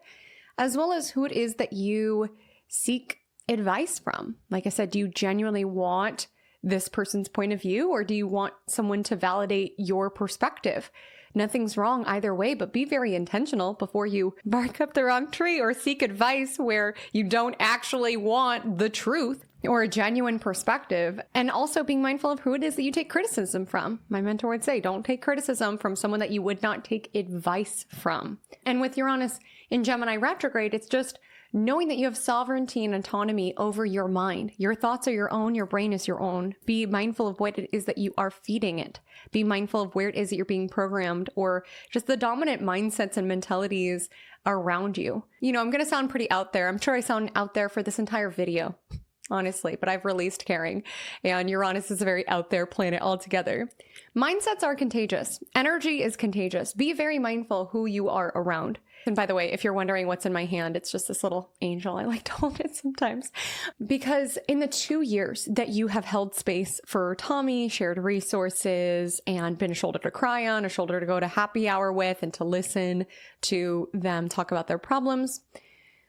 as well as who it is that you seek advice from. Like I said, do you genuinely want this person's point of view, or do you want someone to validate your perspective? Nothing's wrong either way, but be very intentional before you bark up the wrong tree or seek advice where you don't actually want the truth or a genuine perspective. And also being mindful of who it is that you take criticism from. My mentor would say, don't take criticism from someone that you would not take advice from. And with Uranus in Gemini retrograde, it's just knowing that you have sovereignty and autonomy over your mind. Your thoughts are your own. Your brain is your own. Be mindful of what it is that you are feeding it. Be mindful of where it is that you're being programmed, or just the dominant mindsets and mentalities around you. I'm going to sound pretty out there. I'm sure I sound out there for this entire video. honestly, but I've released caring. And Uranus is a very out there planet altogether. Mindsets are contagious. Energy is contagious. Be very mindful who you are around. And by the way, if you're wondering what's in my hand, it's just this little angel. I like to hold it sometimes. Because in the 2 years that you have held space for Tommy, shared resources, and been a shoulder to cry on, a shoulder to go to happy hour with, and to listen to them talk about their problems,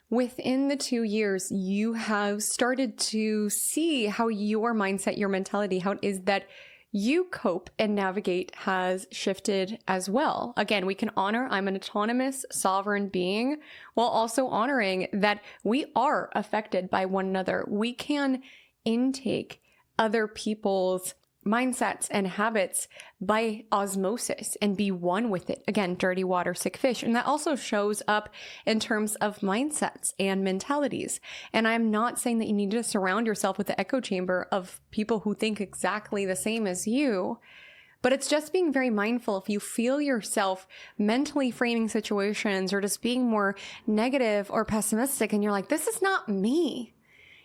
within the 2 years, you have started to see how your mindset, your mentality, how it is that you cope and navigate has shifted as well. Again, we can honor I'm an autonomous, sovereign being while also honoring that we are affected by one another. We can intake other people's mindsets and habits by osmosis and be one with it. Again, dirty water, sick fish. And that also shows up in terms of mindsets and mentalities. And I'm not saying that you need to surround yourself with the echo chamber of people who think exactly the same as you, but it's just being very mindful if you feel yourself mentally framing situations or just being more negative or pessimistic and you're like, this is not me.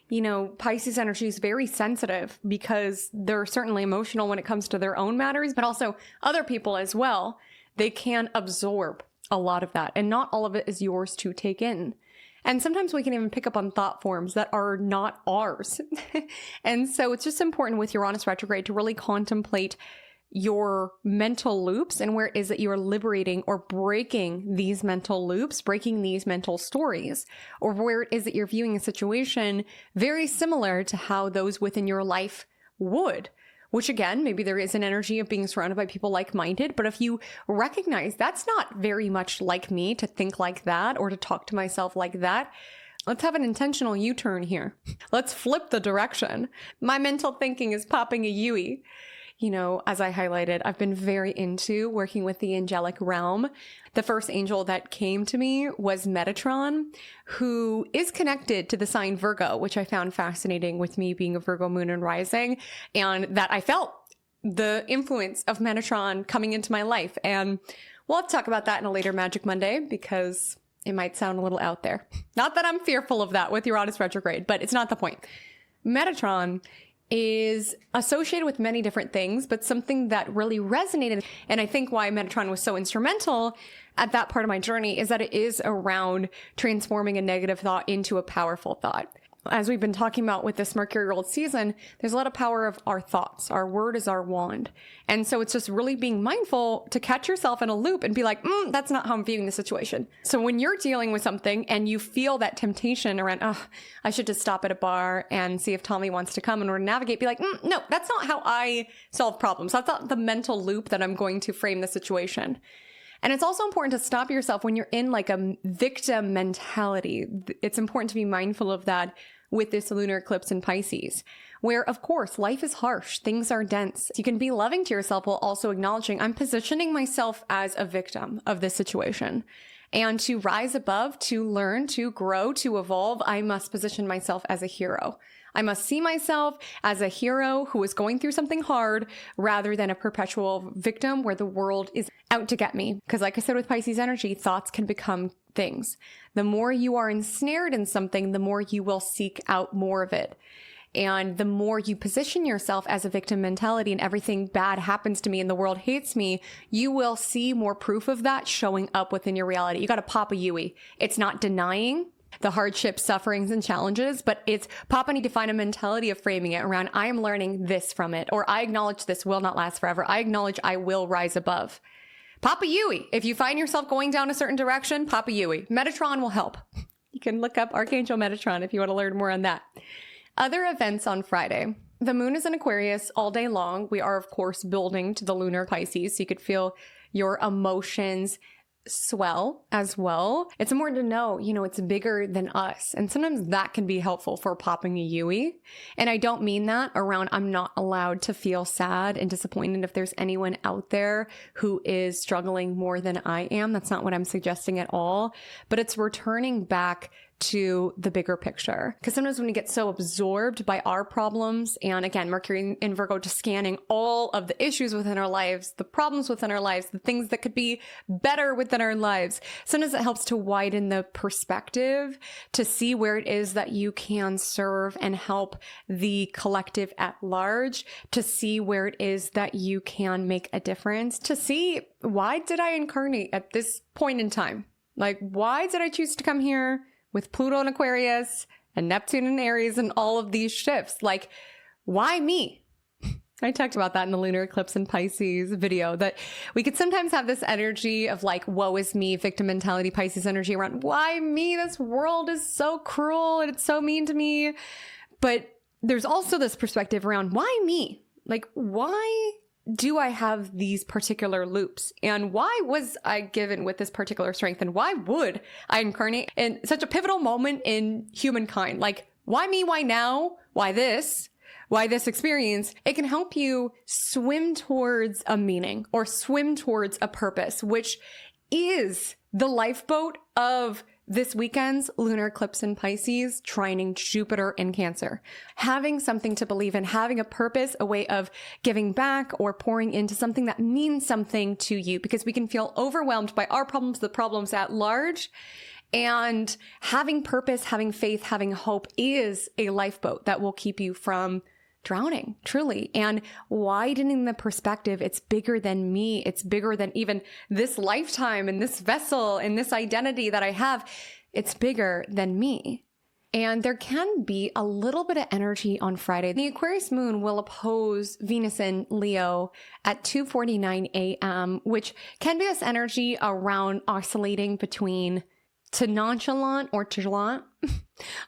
You know, Pisces energy is very sensitive because they're certainly emotional when it comes to their own matters, but also other people as well. They can absorb a lot of that, and not all of it is yours to take in. And sometimes we can even pick up on thought forms that are not ours. And so it's just important with Uranus retrograde to really contemplate your mental loops and where it is that you are liberating or breaking these mental loops, breaking these mental stories, or where it is that you're viewing a situation very similar to how those within your life would. Which again, maybe there is an energy of being surrounded by people like-minded, but if you recognize that's not very much like me to think like that or to talk to myself like that, let's have an intentional U-turn here. Let's flip the direction. My mental thinking is popping a Yui. You know, as I highlighted, I've been very into working with the angelic realm. The first angel that came to me was Metatron, who is connected to the sign Virgo, which I found fascinating with me being a Virgo moon and rising, and that I felt the influence of Metatron coming into my life. And we'll have to talk about that in a later Magic Monday because it might sound a little out there. Not that I'm fearful of that with Uranus retrograde, but it's not the point. Metatron is associated with many different things, but something that really resonated, and I think why Metatron was so instrumental at that part of my journey is that it is around transforming a negative thought into a powerful thought. As we've been talking about with this Mercury ruled season, there's a lot of power of our thoughts. Our word is our wand. And so it's just really being mindful to catch yourself in a loop and be like, that's not how I'm viewing the situation. So when you're dealing with something and you feel that temptation around, I should just stop at a bar and see if Tommy wants to come in order to navigate, be like, no, that's not how I solve problems. That's not the mental loop that I'm going to frame the situation. And it's also important to stop yourself when you're in like a victim mentality. It's important to be mindful of that with this lunar eclipse in Pisces, where of course life is harsh, things are dense. You can be loving to yourself while also acknowledging I'm positioning myself as a victim of this situation. And to rise above, to learn, to grow, to evolve, I must position myself as a hero. I must see myself as a hero who is going through something hard rather than a perpetual victim where the world is out to get me. Because like I said with Pisces energy, thoughts can become things. The more you are ensnared in something, the more you will seek out more of it. And the more you position yourself as a victim mentality and everything bad happens to me and the world hates me, you will see more proof of that showing up within your reality. You got to pop a Yui. It's not denying the hardships, sufferings, and challenges, but it's Papa need to find a mentality of framing it around I am learning this from it, or I acknowledge this will not last forever. I acknowledge I will rise above. Papa Yui. If you find yourself going down a certain direction, Papa Yui. Metatron will help. You can look up Archangel Metatron if you want to learn more on that. Other events on Friday. The moon is in Aquarius all day long. We are, of course, building to the lunar Pisces, so you could feel your emotions swell as well. It's important to know, it's bigger than us. And sometimes that can be helpful for popping a Yui. And I don't mean that around I'm not allowed to feel sad and disappointed if there's anyone out there who is struggling more than I am. That's not what I'm suggesting at all. But it's returning back to the bigger picture. Because sometimes when we get so absorbed by our problems, and again, Mercury in Virgo just scanning all of the issues within our lives, the problems within our lives, the things that could be better within our lives, sometimes it helps to widen the perspective to see where it is that you can serve and help the collective at large, to see where it is that you can make a difference, to see, why did I incarnate at this point in time? Like, why did I choose to come here with Pluto in Aquarius and Neptune in Aries and all of these shifts? Like, why me? I talked about that in the Lunar Eclipse in Pisces video, that we could sometimes have this energy of like, woe is me, victim mentality, Pisces energy around, why me? This world is so cruel and it's so mean to me. But there's also this perspective around, why me? Like, why do I have these particular loops? And why was I given with this particular strength? And why would I incarnate in such a pivotal moment in humankind? Like, why me? Why now? Why this? Why this experience? It can help you swim towards a meaning or swim towards a purpose, which is the lifeboat of this weekend's lunar eclipse in Pisces, trining Jupiter in Cancer. Having something to believe in, having a purpose, a way of giving back or pouring into something that means something to you, because we can feel overwhelmed by our problems, the problems at large. And having purpose, having faith, having hope is a lifeboat that will keep you from drowning, truly. And widening the perspective, it's bigger than me. It's bigger than even this lifetime and this vessel and this identity that I have. It's bigger than me. And there can be a little bit of energy on Friday. The Aquarius moon will oppose Venus in Leo at 2:49 a.m., which can be this energy around oscillating between to nonchalant or to chalant,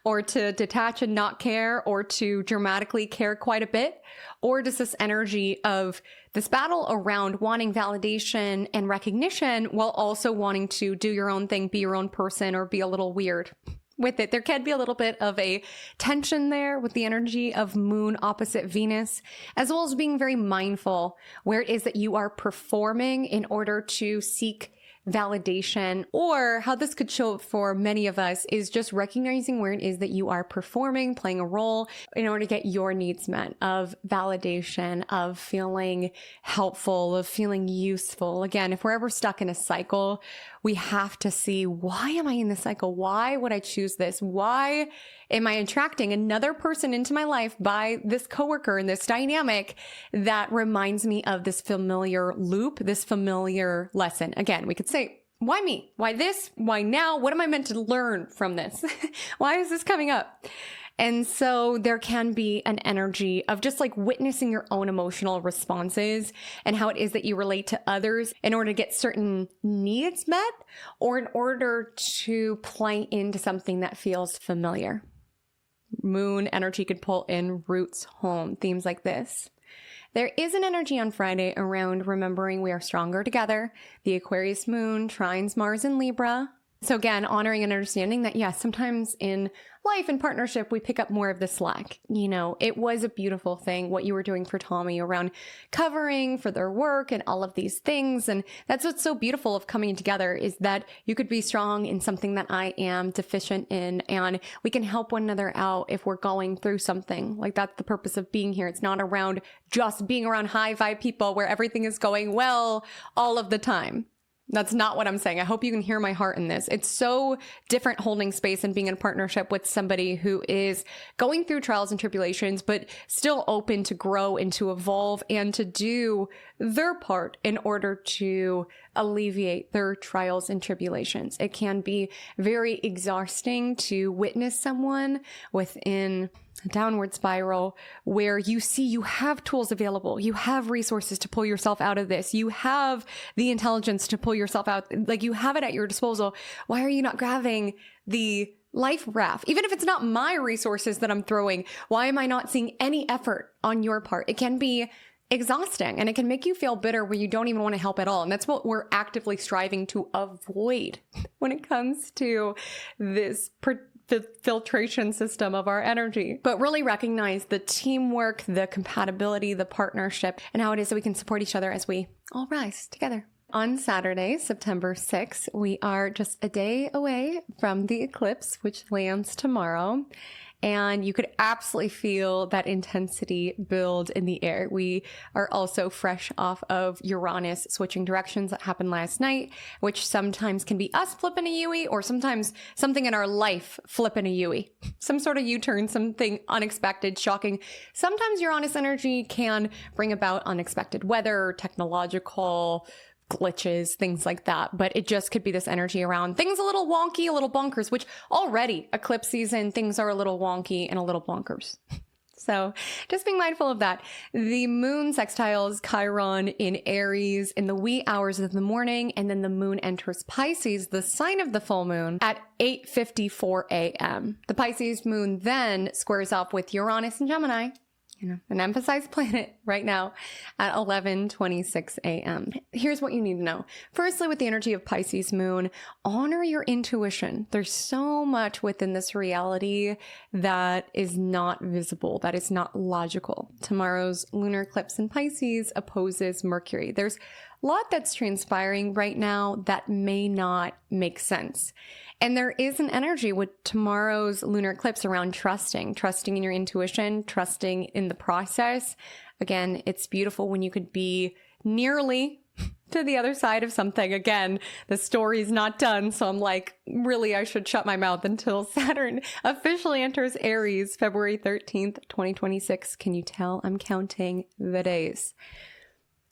or to detach and not care, or to dramatically care quite a bit, or just this energy of this battle around wanting validation and recognition while also wanting to do your own thing, be your own person, or be a little weird with it. There can be a little bit of a tension there with the energy of moon opposite Venus, as well as being very mindful where it is that you are performing in order to seek validation, or how this could show up for many of us is just recognizing where it is that you are performing, playing a role in order to get your needs met, of validation, of feeling helpful, of feeling useful. Again, if we're ever stuck in a cycle, we have to see, why am I in this cycle? Why would I choose this? Why am I attracting another person into my life by this coworker and this dynamic that reminds me of this familiar loop, this familiar lesson? Again, we could say, why me? Why this? Why now? What am I meant to learn from this? Why is this coming up? And so there can be an energy of just like witnessing your own emotional responses and how it is that you relate to others in order to get certain needs met, or in order to play into something that feels familiar. Moon energy could pull in roots, home, themes like this. There is an energy on Friday around remembering we are stronger together. The Aquarius moon trines Mars in Libra. So again, honoring and understanding that, yes, sometimes in life and partnership, we pick up more of the slack. You know, it was a beautiful thing what you were doing for Tommy around covering for their work and all of these things. And that's what's so beautiful of coming together, is that you could be strong in something that I am deficient in, and we can help one another out if we're going through something. Like, that's the purpose of being here. It's not around just being around high vibe people where everything is going well all of the time. That's not what I'm saying. I hope you can hear my heart in this. It's so different holding space and being in partnership with somebody who is going through trials and tribulations, but still open to grow and to evolve and to do their part in order to alleviate their trials and tribulations. It can be very exhausting to witness someone within a downward spiral where you see you have tools available, you have resources to pull yourself out of this, you have the intelligence to pull yourself out, like you have it at your disposal. Why are you not grabbing the life raft? Even if it's not my resources that I'm throwing, why am I not seeing any effort on your part? It can be exhausting, and it can make you feel bitter where you don't even want to help at all. And that's what we're actively striving to avoid when it comes to this the filtration system of our energy. But really recognize the teamwork, the compatibility, the partnership, and how it is that we can support each other as we all rise together. On Saturday, September 6th, we are just a day away from the eclipse, which lands tomorrow. And you could absolutely feel that intensity build in the air. We are also fresh off of Uranus switching directions that happened last night, which sometimes can be us flipping a Yui, or sometimes something in our life flipping a Yui. Some sort of U-turn, something unexpected, shocking. Sometimes Uranus energy can bring about unexpected weather, technological glitches, things like that. But it just could be this energy around things a little wonky, a little bonkers, which already eclipse season, things are a little wonky and a little bonkers. So just being mindful of that. The moon sextiles Chiron in Aries in the wee hours of the morning, and then the moon enters Pisces, the sign of the full moon, at 8:54 a.m. The Pisces moon then squares off with Uranus and Gemini, an emphasized planet right now, at 11:26 a.m. Here's what you need to know. Firstly, with the energy of Pisces moon, honor your intuition. There's so much within this reality that is not visible, that is not logical. Tomorrow's lunar eclipse in Pisces opposes Mercury. There's a lot that's transpiring right now that may not make sense. And there is an energy with tomorrow's lunar eclipse around trusting in your intuition, trusting in the process. Again, it's beautiful when you could be nearly to the other side of something. Again, the story's not done, so I'm like, really, I should shut my mouth until Saturn officially enters Aries, February 13th, 2026. Can you tell I'm counting the days?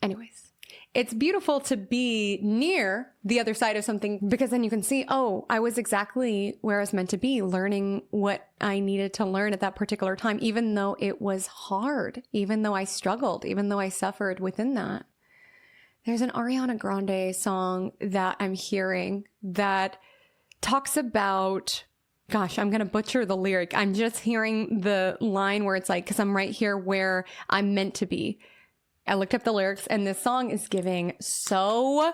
Anyways. It's beautiful to be near the other side of something, because then you can see, oh, I was exactly where I was meant to be, learning what I needed to learn at that particular time, even though it was hard, even though I struggled, even though I suffered within that. There's an Ariana Grande song that I'm hearing that talks about, gosh, I'm going to butcher the lyric. I'm just hearing the line where it's like, because I'm right here where I'm meant to be. I looked up the lyrics, and this song is giving so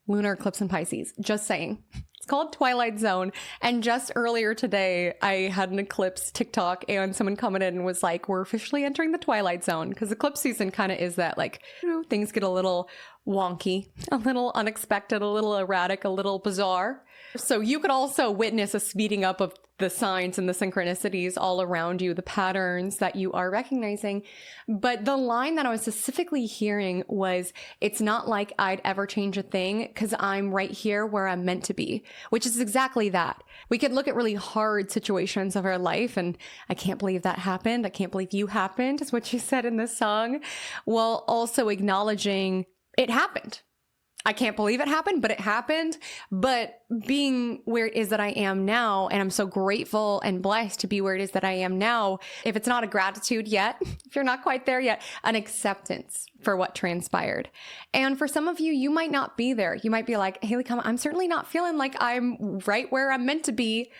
lunar eclipse in Pisces. Just saying. It's called Twilight Zone. And just earlier today, I had an eclipse TikTok, and someone commented and was like, we're officially entering the Twilight Zone. Because eclipse season kind of is that, like, things get a little wonky, a little unexpected, a little erratic, a little bizarre. So you could also witness a speeding up of the signs and the synchronicities all around you, the patterns that you are recognizing. But the line that I was specifically hearing was, it's not like I'd ever change a thing because I'm right here where I'm meant to be, which is exactly that. We could look at really hard situations of our life and I can't believe that happened. I can't believe you happened, is what she said in this song, while also acknowledging it happened. I can't believe it happened, but it happened. But being where it is that I am now, and I'm so grateful and blessed to be where it is that I am now, if it's not a gratitude yet, if you're not quite there yet, an acceptance for what transpired. And for some of you, you might not be there. You might be like, Haley Comet, I'm certainly not feeling like I'm right where I'm meant to be.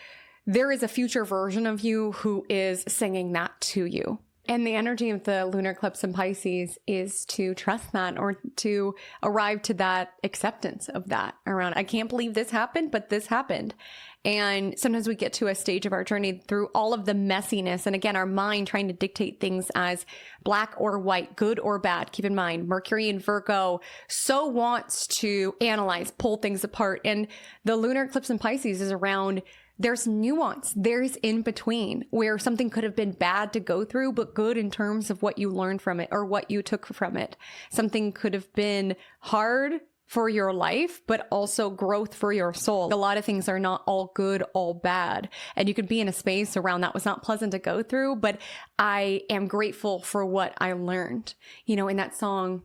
There is a future version of you who is singing that to you. And the energy of the lunar eclipse in Pisces is to trust that, or to arrive to that acceptance of that around, I can't believe this happened, but this happened. And sometimes we get to a stage of our journey through all of the messiness. And again, our mind trying to dictate things as black or white, good or bad. Keep in mind, Mercury in Virgo so wants to analyze, pull things apart. And the lunar eclipse in Pisces is around, there's nuance, there's in between, where something could have been bad to go through, but good in terms of what you learned from it or what you took from it. Something could have been hard for your life, but also growth for your soul. A lot of things are not all good, all bad. And you could be in a space around that was not pleasant to go through, but I am grateful for what I learned. You know, in that song,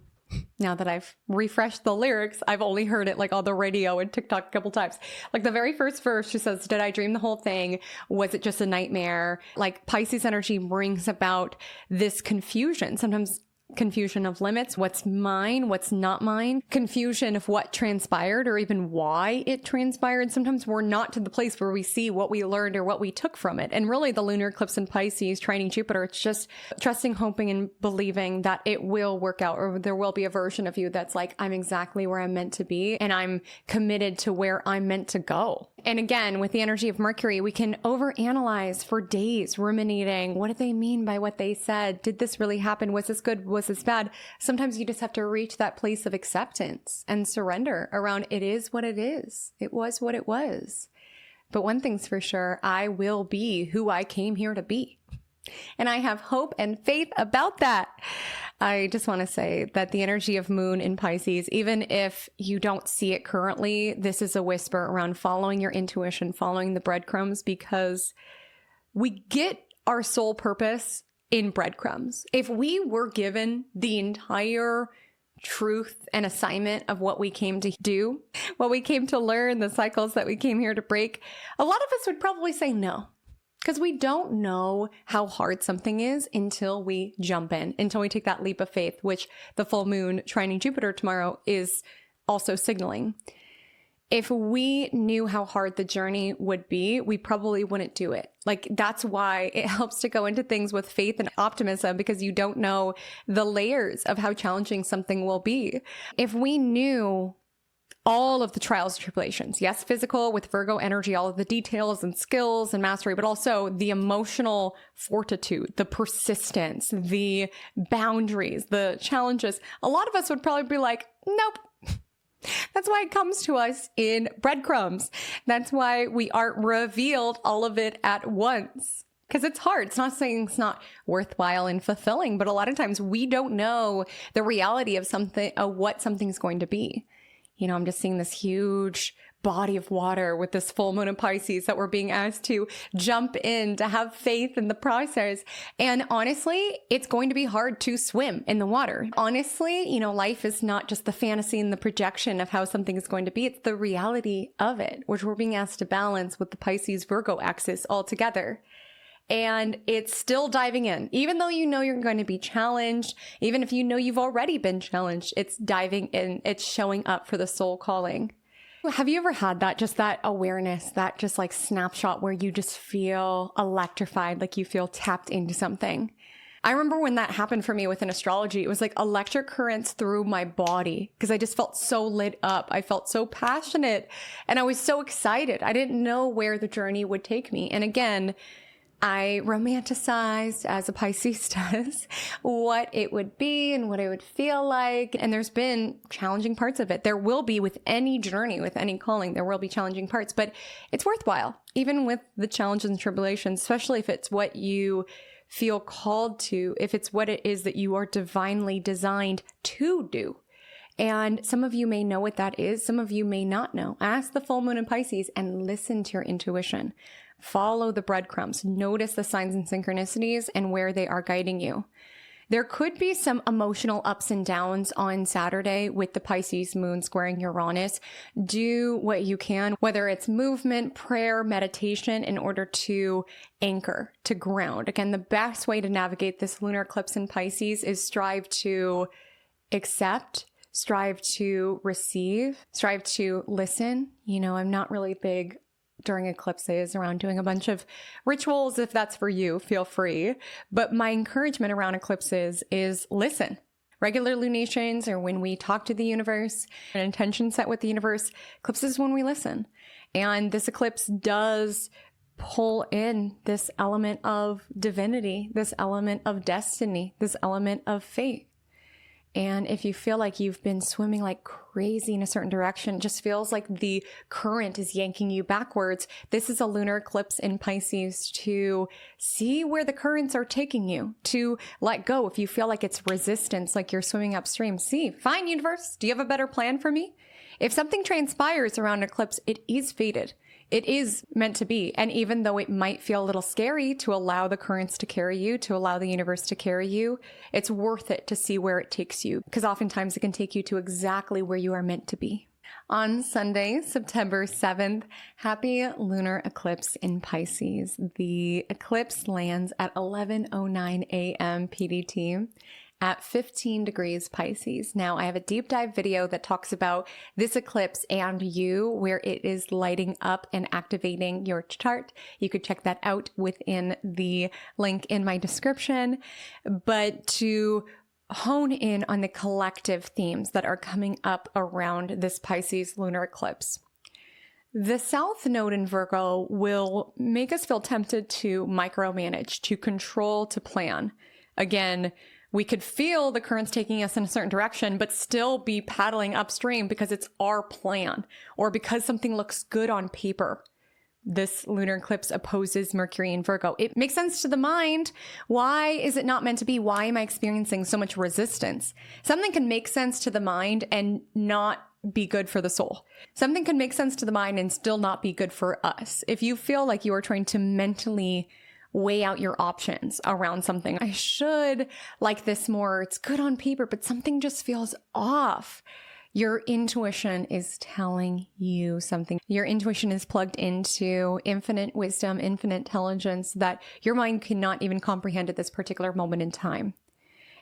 now that I've refreshed the lyrics, I've only heard it like on the radio and TikTok a couple times. Like the very first verse, she says, did I dream the whole thing? Was it just a nightmare? Like Pisces energy brings about this confusion. Sometimes confusion of limits, what's mine, what's not mine, confusion of what transpired or even why it transpired. Sometimes we're not to the place where we see what we learned or what we took from it. And really the lunar eclipse in Pisces, trining Jupiter, it's just trusting, hoping, and believing that it will work out, or there will be a version of you that's like, I'm exactly where I'm meant to be and I'm committed to where I'm meant to go. And again, with the energy of Mercury, we can overanalyze for days, ruminating. What did they mean by what they said? Did this really happen? Was this good? Was this bad? Sometimes you just have to reach that place of acceptance and surrender around it is what it is. It was what it was. But one thing's for sure, I will be who I came here to be. And I have hope and faith about that. I just want to say that the energy of Moon in Pisces, even if you don't see it currently, this is a whisper around following your intuition, following the breadcrumbs, because we get our soul purpose in breadcrumbs. If we were given the entire truth and assignment of what we came to do, what we came to learn, the cycles that we came here to break, a lot of us would probably say no. Because we don't know how hard something is until we jump in, until we take that leap of faith, which the full moon trining Jupiter tomorrow is also signaling. If we knew how hard the journey would be, we probably wouldn't do it. Like, that's why it helps to go into things with faith and optimism, because you don't know the layers of how challenging something will be. If we knew all of the trials and tribulations, yes, physical with Virgo energy, all of the details and skills and mastery, but also the emotional fortitude, the persistence, the boundaries, the challenges, a lot of us would probably be like, nope. That's why it comes to us in breadcrumbs. That's why we aren't revealed all of it at once. Because it's hard. It's not saying it's not worthwhile and fulfilling, but a lot of times we don't know the reality of something, of what something's going to be. You know, I'm just seeing this huge body of water with this full moon in Pisces that we're being asked to jump in, to have faith in the process. And honestly, it's going to be hard to swim in the water. Honestly, you know, life is not just the fantasy and the projection of how something is going to be. It's the reality of it, which we're being asked to balance with the Pisces Virgo axis all together. And it's still diving in. Even though you know you're going to be challenged, even if you know you've already been challenged, it's diving in. It's showing up for the soul calling. Have you ever had that, just that awareness, that just like snapshot where you just feel electrified, like you feel tapped into something? I remember when that happened for me within astrology, it was like electric currents through my body because I just felt so lit up. I felt so passionate and I was so excited. I didn't know where the journey would take me. And again, I romanticized, as a Pisces does, what it would be and what it would feel like. And there's been challenging parts of it. There will be with any journey, with any calling, there will be challenging parts, but it's worthwhile, even with the challenges and tribulations, especially if it's what you feel called to, if it's what it is that you are divinely designed to do. And some of you may know what that is. Some of you may not know. Ask the full moon in Pisces and listen to your intuition. Follow the breadcrumbs. Notice the signs and synchronicities and where they are guiding you. There could be some emotional ups and downs on Saturday with the Pisces moon squaring Uranus. Do what you can, whether it's movement, prayer, meditation, in order to anchor, to ground. Again, the best way to navigate this lunar eclipse in Pisces is strive to accept, strive to receive, strive to listen. You know, I'm not really big during eclipses around doing a bunch of rituals. If that's for you, feel free. But my encouragement around eclipses is listen. Regular lunations are when we talk to the universe, an intention set with the universe. Eclipses is when we listen. And this eclipse does pull in this element of divinity, this element of destiny, this element of fate. And if you feel like you've been swimming like crazy in a certain direction, it just feels like the current is yanking you backwards. This is a lunar eclipse in Pisces to see where the currents are taking you, to let go. If you feel like it's resistance, like you're swimming upstream, see, fine, universe, do you have a better plan for me? If something transpires around an eclipse, it is fated. It is meant to be. And even though it might feel a little scary to allow the currents to carry you, to allow the universe to carry you, it's worth it to see where it takes you, because oftentimes it can take you to exactly where you are meant to be. On Sunday, September 7th, happy lunar eclipse in Pisces. The eclipse lands at 11:09 a.m. PDT. At 15 degrees Pisces. Now, I have a deep dive video that talks about this eclipse and you, where it is lighting up and activating your chart. You could check that out within the link in my description. But to hone in on the collective themes that are coming up around this Pisces lunar eclipse. The South Node in Virgo will make us feel tempted to micromanage, to control, to plan. Again, we could feel the currents taking us in a certain direction, but still be paddling upstream because it's our plan or because something looks good on paper. This lunar eclipse opposes Mercury in Virgo. It makes sense to the mind. Why is it not meant to be? Why am I experiencing so much resistance? Something can make sense to the mind and not be good for the soul. Something can make sense to the mind and still not be good for us. If you feel like you are trying to mentally weigh out your options around something, I should like this more. It's good on paper, but something just feels off. Your intuition is telling you something. Your intuition is plugged into infinite wisdom, infinite intelligence that your mind cannot even comprehend at this particular moment in time.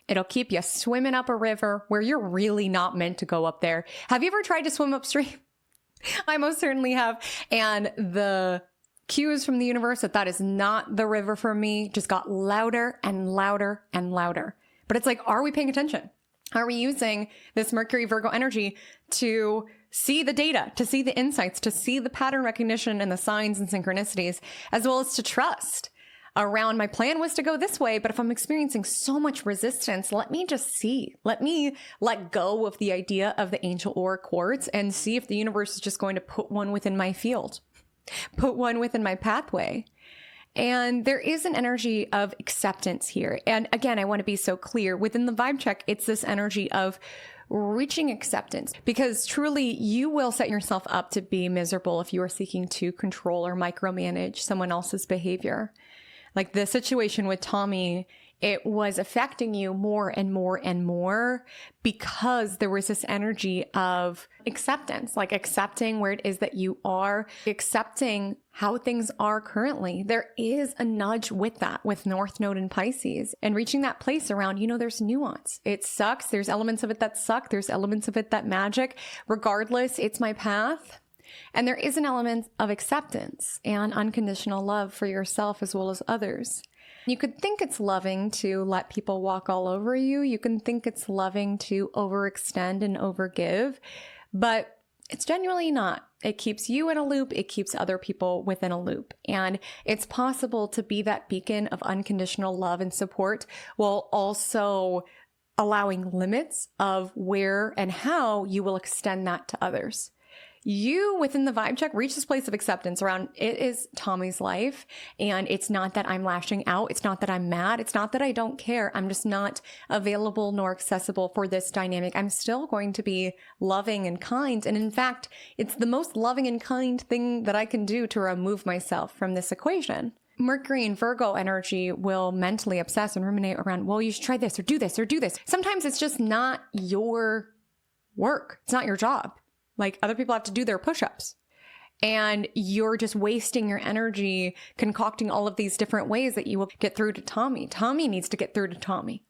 It'll keep you swimming up a river where you're really not meant to go up there. Have you ever tried to swim upstream? I most certainly have. And the cues from the universe that is not the river for me just got louder and louder and louder. But it's like, are we paying attention? Are we using this Mercury Virgo energy to see the data, to see the insights, to see the pattern recognition and the signs and synchronicities, as well as to trust around my plan was to go this way, but if I'm experiencing so much resistance, let me just see. Let me let go of the idea of the angel aura quartz and see if the universe is just going to put one within my field, put one within my pathway. And there is an energy of acceptance here. And again, I want to be so clear within the vibe check, it's this energy of reaching acceptance, because truly you will set yourself up to be miserable if you are seeking to control or micromanage someone else's behavior. Like the situation with Tommy, it was affecting you more and more and more because there was this energy of acceptance, like accepting where it is that you are, accepting how things are currently. There is a nudge with that, with North Node in Pisces, and reaching that place around, there's nuance. It sucks. There's elements of it that suck. There's elements of it that magic. Regardless, it's my path. And there is an element of acceptance and unconditional love for yourself as well as others. You could think it's loving to let people walk all over you. You can think it's loving to overextend and overgive, but it's genuinely not. It keeps you in a loop. It keeps other people within a loop. And it's possible to be that beacon of unconditional love and support while also allowing limits of where and how you will extend that to others. You, within the vibe check, reach this place of acceptance around it is Tommy's life. And it's not that I'm lashing out. It's not that I'm mad. It's not that I don't care. I'm just not available nor accessible for this dynamic. I'm still going to be loving and kind. And in fact, it's the most loving and kind thing that I can do to remove myself from this equation. Mercury and Virgo energy will mentally obsess and ruminate around, well, you should try this or do this or do this. Sometimes it's just not your work. It's not your job. Like other people have to do their push-ups and you're just wasting your energy concocting all of these different ways that you will get through to Tommy. Tommy needs to get through to Tommy.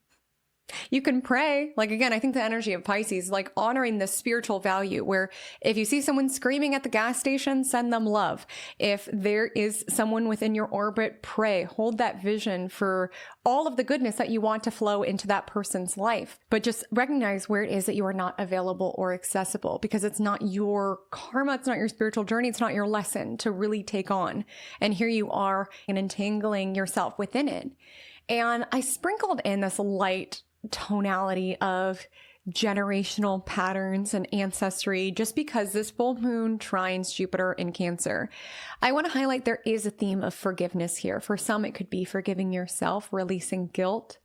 You can pray. Like, again, I think the energy of Pisces, like honoring the spiritual value where if you see someone screaming at the gas station, send them love. If there is someone within your orbit, pray, hold that vision for all of the goodness that you want to flow into that person's life. But just recognize where it is that you are not available or accessible because it's not your karma. It's not your spiritual journey. It's not your lesson to really take on. And here you are and entangling yourself within it. And I sprinkled in this light tonality of generational patterns and ancestry just because this full moon trines Jupiter in Cancer. I want to highlight there is a theme of forgiveness here. For some, it could be forgiving yourself, releasing guilt,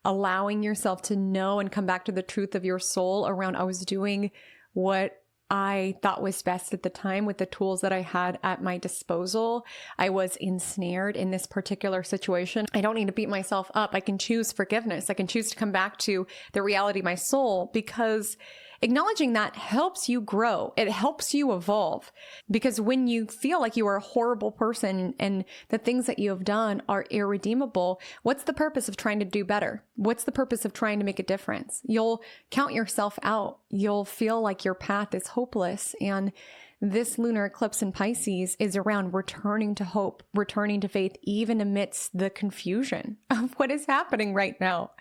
allowing yourself to know and come back to the truth of your soul around I was doing what I thought was best at the time with the tools that I had at my disposal. I was ensnared in this particular situation. I don't need to beat myself up. I can choose forgiveness. I can choose to come back to the reality of my soul because acknowledging that helps you grow. It helps you evolve because when you feel like you are a horrible person and the things that you have done are irredeemable, what's the purpose of trying to do better? What's the purpose of trying to make a difference? You'll count yourself out. You'll feel like your path is hopeless. And this lunar eclipse in Pisces is around returning to hope, returning to faith, even amidst the confusion of what is happening right now.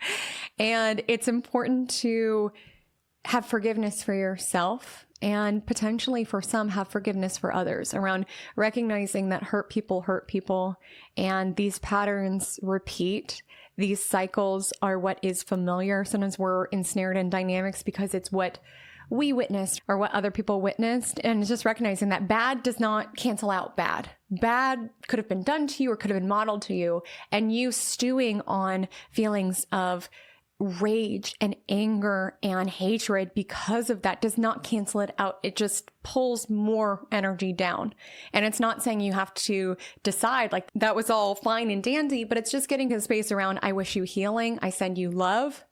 And it's important to have forgiveness for yourself and potentially for some have forgiveness for others, around recognizing that hurt people, and these patterns repeat. These cycles are what is familiar. Sometimes we're ensnared in dynamics because it's what we witnessed or what other people witnessed. And it's just recognizing that bad does not cancel out bad. Bad could have been done to you or could have been modeled to you. And you stewing on feelings of rage and anger and hatred because of that does not cancel it out. It just pulls more energy down. And it's not saying you have to decide like that was all fine and dandy, but it's just getting to the space around, I wish you healing. I send you love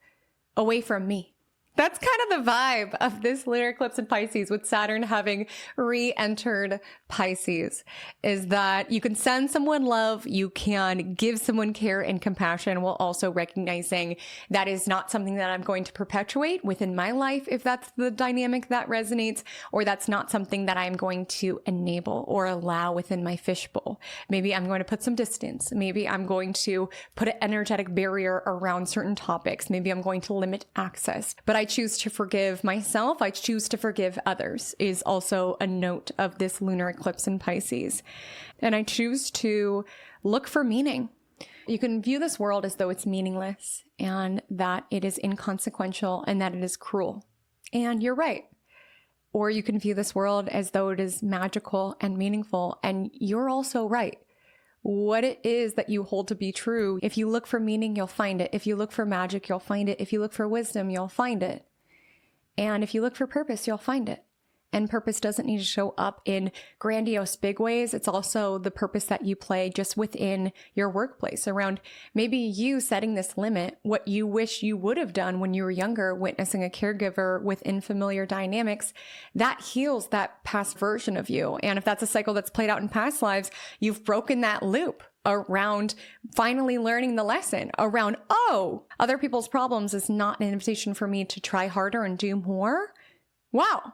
away from me. That's kind of the vibe of this lunar eclipse in Pisces, with Saturn having re-entered Pisces, is that you can send someone love, you can give someone care and compassion, while also recognizing that is not something that I'm going to perpetuate within my life, if that's the dynamic that resonates, or that's not something that I'm going to enable or allow within my fishbowl. Maybe I'm going to put some distance. Maybe I'm going to put an energetic barrier around certain topics. Maybe I'm going to limit access. But I choose to forgive myself. I choose to forgive others is also a note of this lunar eclipse in Pisces. And I choose to look for meaning. You can view this world as though it's meaningless and that it is inconsequential and that it is cruel. And you're right. Or you can view this world as though it is magical and meaningful, and you're also right. What it is that you hold to be true. If you look for meaning, you'll find it. If you look for magic, you'll find it. If you look for wisdom, you'll find it. And if you look for purpose, you'll find it. And purpose doesn't need to show up in grandiose big ways. It's also the purpose that you play just within your workplace, around maybe you setting this limit, what you wish you would have done when you were younger, witnessing a caregiver within familiar dynamics. That heals that past version of you. And if that's a cycle that's played out in past lives, you've broken that loop around finally learning the lesson around, oh, other people's problems is not an invitation for me to try harder and do more. Wow.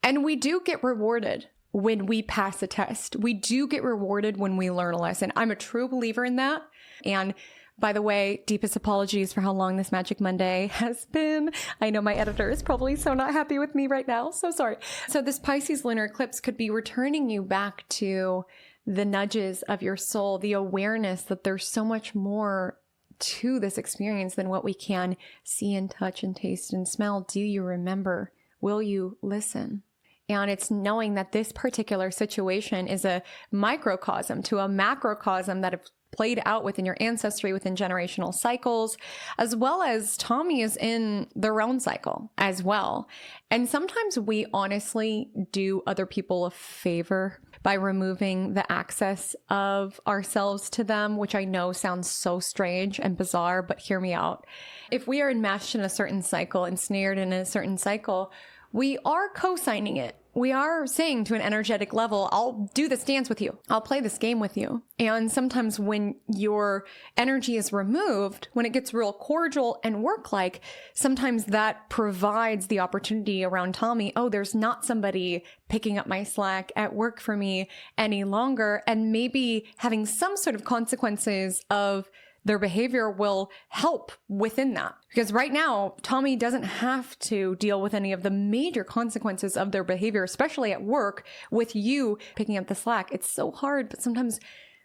And we do get rewarded when we pass a test. We do get rewarded when we learn a lesson. I'm a true believer in that. And by the way, deepest apologies for how long this Magic Monday has been. I know my editor is probably so not happy with me right now. So sorry. So this Pisces lunar eclipse could be returning you back to the nudges of your soul, the awareness that there's so much more to this experience than what we can see and touch and taste and smell. Do you remember? Will you listen? And it's knowing that this particular situation is a microcosm to a macrocosm that have played out within your ancestry, within generational cycles, as well as Tommy is in their own cycle as well. And sometimes we honestly do other people a favor by removing the access of ourselves to them, which I know sounds so strange and bizarre, but hear me out. If we are enmeshed in a certain cycle, ensnared in a certain cycle, we are co-signing it. We are saying to an energetic level, I'll do this dance with you. I'll play this game with you. And sometimes when your energy is removed, when it gets real cordial and work-like, sometimes that provides the opportunity around Tommy, oh, there's not somebody picking up my slack at work for me any longer. And maybe having some sort of consequences of their behavior will help within that. Because right now, Tommy doesn't have to deal with any of the major consequences of their behavior, especially at work, with you picking up the slack. It's so hard, but sometimes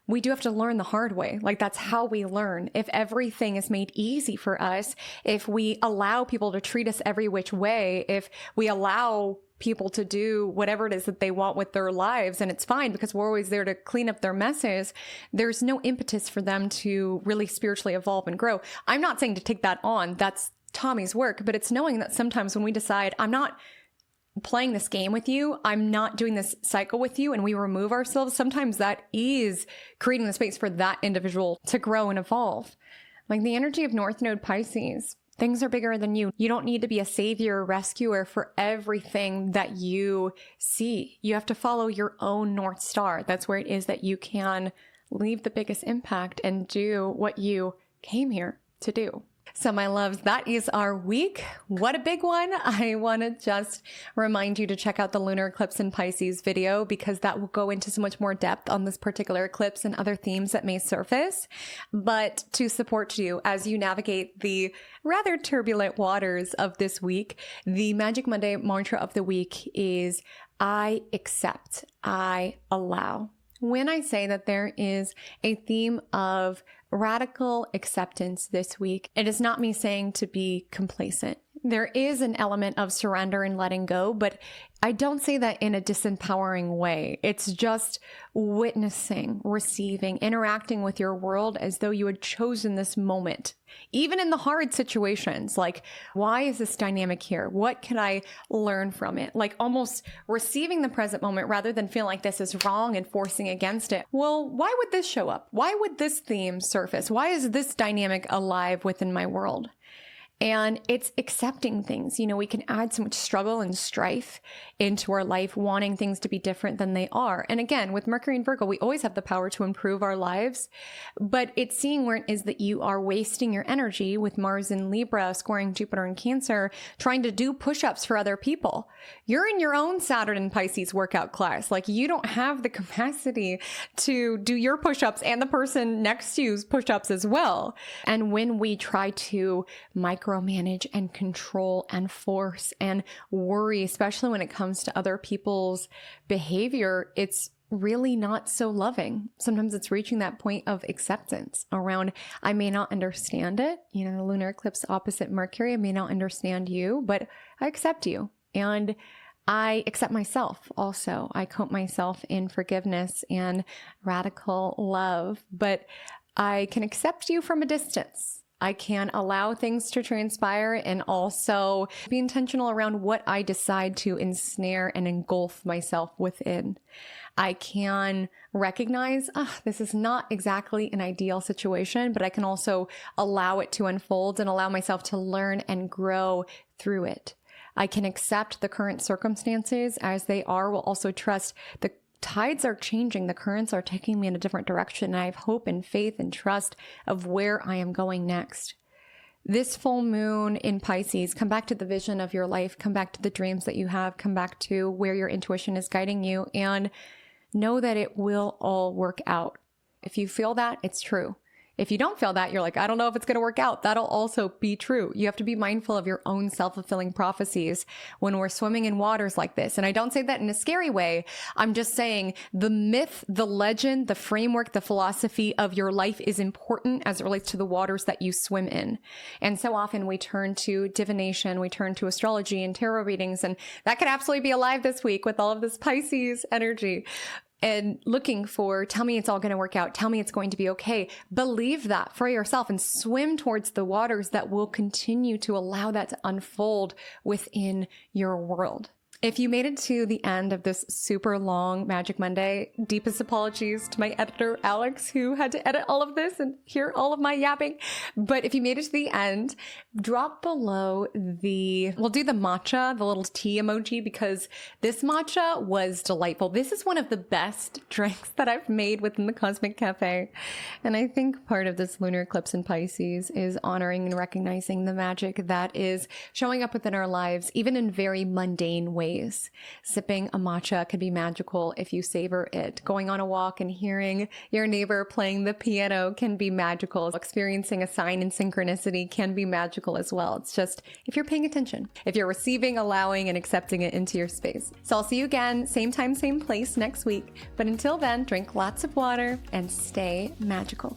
we do have to learn the hard way. Like, that's how we learn. If everything is made easy for us, if we allow people to treat us every which way, if we allow people to do whatever it is that they want with their lives, and it's fine because we're always there to clean up their messes, there's no impetus for them to really spiritually evolve and grow. I'm not saying to take that on. That's Tommy's work, but it's knowing that sometimes when we decide, I'm not playing this game with you, I'm not doing this cycle with you, and we remove ourselves, sometimes that is creating the space for that individual to grow and evolve. Like the energy of North Node Pisces, things are bigger than you. You don't need to be a savior or rescuer for everything that you see. You have to follow your own North Star. That's where it is that you can leave the biggest impact and do what you came here to do. So my loves, that is our week. What a big one. I want to just remind you to check out the lunar eclipse in Pisces video, because that will go into so much more depth on this particular eclipse and other themes that may surface. But to support you as you navigate the rather turbulent waters of this week, the Magic Monday mantra of the week is I accept, I allow. When I say that there is a theme of radical acceptance this week, it is not me saying to be complacent. There is an element of surrender and letting go, but I don't say that in a disempowering way. It's just witnessing, receiving, interacting with your world as though you had chosen this moment. Even in the hard situations, like, why is this dynamic here? What can I learn from it? Like almost receiving the present moment rather than feeling like this is wrong and forcing against it. Well, why would this show up? Why would this theme surface? Why is this dynamic alive within my world? And it's accepting things. You know, we can add so much struggle and strife into our life, wanting things to be different than they are. And again, with Mercury and Virgo, we always have the power to improve our lives, but it's seeing where it is that you are wasting your energy with Mars in Libra, squaring Jupiter in Cancer, trying to do push-ups for other people. You're in your own Saturn in Pisces workout class. Like, you don't have the capacity to do your push-ups and the person next to you's push-ups as well. And when we try to micromanage and control and force and worry, especially when it comes to other people's behavior, it's really not so loving. Sometimes it's reaching that point of acceptance around, I may not understand it. You know, the lunar eclipse opposite Mercury, I may not understand you, but I accept you. And I accept myself also. I coat myself in forgiveness and radical love, but I can accept you from a distance. I can allow things to transpire and also be intentional around what I decide to ensnare and engulf myself within. I can recognize, this is not exactly an ideal situation, but I can also allow it to unfold and allow myself to learn and grow through it. I can accept the current circumstances as they are, while also trust the tides are changing. The currents are taking me in a different direction. And I have hope and faith and trust of where I am going next. This full moon in Pisces, come back to the vision of your life, come back to the dreams that you have, come back to where your intuition is guiding you, and know that it will all work out. If you feel that, it's true. If you don't feel that, you're like, I don't know if it's going to work out. That'll also be true. You have to be mindful of your own self-fulfilling prophecies when we're swimming in waters like this. And I don't say that in a scary way. I'm just saying the myth, the legend, the framework, the philosophy of your life is important as it relates to the waters that you swim in. And so often we turn to divination, we turn to astrology and tarot readings, and that could absolutely be alive this week with all of this Pisces energy. And looking for, tell me it's all going to work out. Tell me it's going to be okay. Believe that for yourself and swim towards the waters that will continue to allow that to unfold within your world. If you made it to the end of this super long Magic Monday, deepest apologies to my editor, Alex, who had to edit all of this and hear all of my yapping. But if you made it to the end, drop below we'll do the matcha, the little tea emoji, because this matcha was delightful. This is one of the best drinks that I've made within the Cosmic Cafe. And I think part of this lunar eclipse in Pisces is honoring and recognizing the magic that is showing up within our lives, even in very mundane ways. Sipping a matcha can be magical if you savor it. Going on a walk and hearing your neighbor playing the piano can be magical. Experiencing a sign in synchronicity can be magical as well. It's just if you're paying attention, if you're receiving, allowing, and accepting it into your space. So I'll see you again, same time, same place next week. But until then, drink lots of water and stay magical.